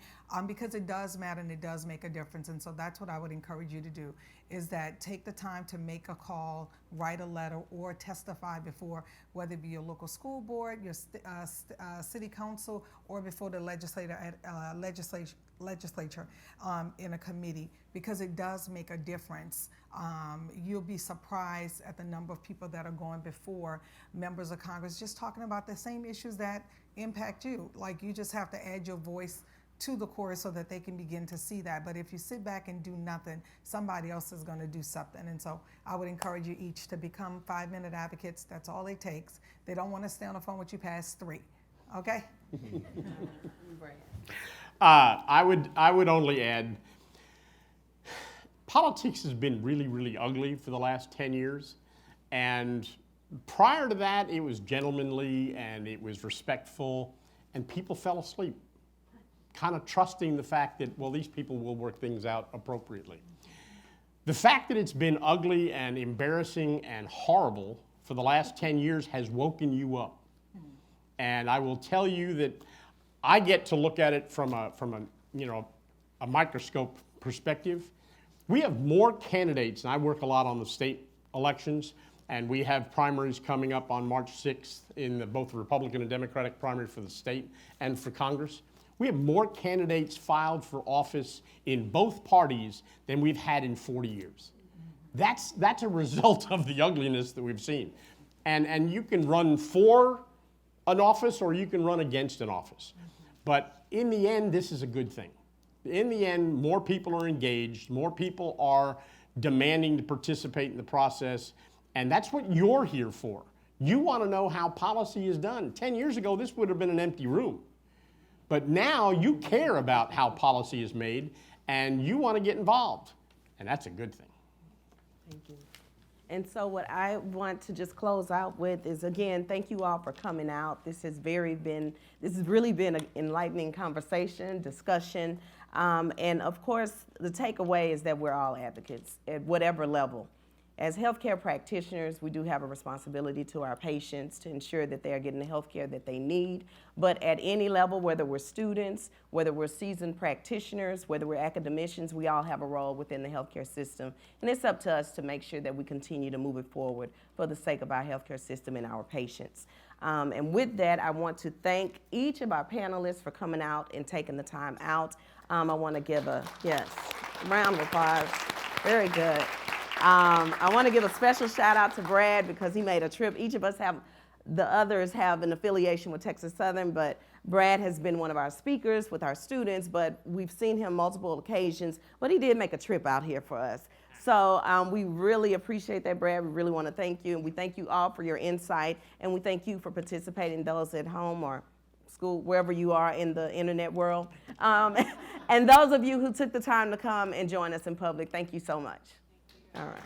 because it does matter and it does make a difference. And so that's what I would encourage you to do, is that take the time to make a call, write a letter, or testify before, whether it be your local school board, your city council, or before the legislature in a committee, because it does make a difference You'll be surprised at the number of people that are going before members of Congress just talking about the same issues that impact you. Like, you just have to add your voice to the chorus so that they can begin to see that. But if you sit back and do nothing, somebody else is going to do something. And so I would encourage you each to become 5-minute advocates. That's all it takes. They don't want to stay on the phone with you past 3. Okay? I would only add, politics has been really, really ugly for the last 10 years. And prior to that, it was gentlemanly and it was respectful, and people fell asleep, kind of trusting the fact that, well, these people will work things out appropriately. The fact that it's been ugly and embarrassing and horrible for the last 10 years has woken you up. And I will tell you that I get to look at it from a microscope perspective. We have more candidates, and I work a lot on the state elections, and we have primaries coming up on March 6th in both the Republican and Democratic primary for the state and for Congress. We have more candidates filed for office in both parties than we've had in 40 years. That's a result of the ugliness that we've seen. And you can run for an office or you can run against an office. But in the end, this is a good thing. In the end, more people are engaged, more people are demanding to participate in the process, and that's what you're here for. You want to know how policy is done. 10 years ago, this would have been an empty room. But now you care about how policy is made, and you want to get involved, and that's a good thing. Thank you. And so what I want to just close out with is, again, thank you all for coming out. This has really been an enlightening conversation, discussion, and of course, the takeaway is that we're all advocates at whatever level. As healthcare practitioners, we do have a responsibility to our patients to ensure that they are getting the healthcare that they need. But at any level, whether we're students, whether we're seasoned practitioners, whether we're academicians, we all have a role within the healthcare system. And it's up to us to make sure that we continue to move it forward for the sake of our healthcare system and our patients. And with that, I want to thank each of our panelists for coming out and taking the time out. I want to give a round of applause. Very good. I want to give a special shout out to Brad because he made a trip. Each of us the others have an affiliation with Texas Southern, but Brad has been one of our speakers with our students, but we've seen him multiple occasions, but he did make a trip out here for us. So we really appreciate that, Brad. We really want to thank you, and we thank you all for your insight, and we thank you for participating, those at home or school, wherever you are in the internet world. And those of you who took the time to come and join us in public, thank you so much. All right.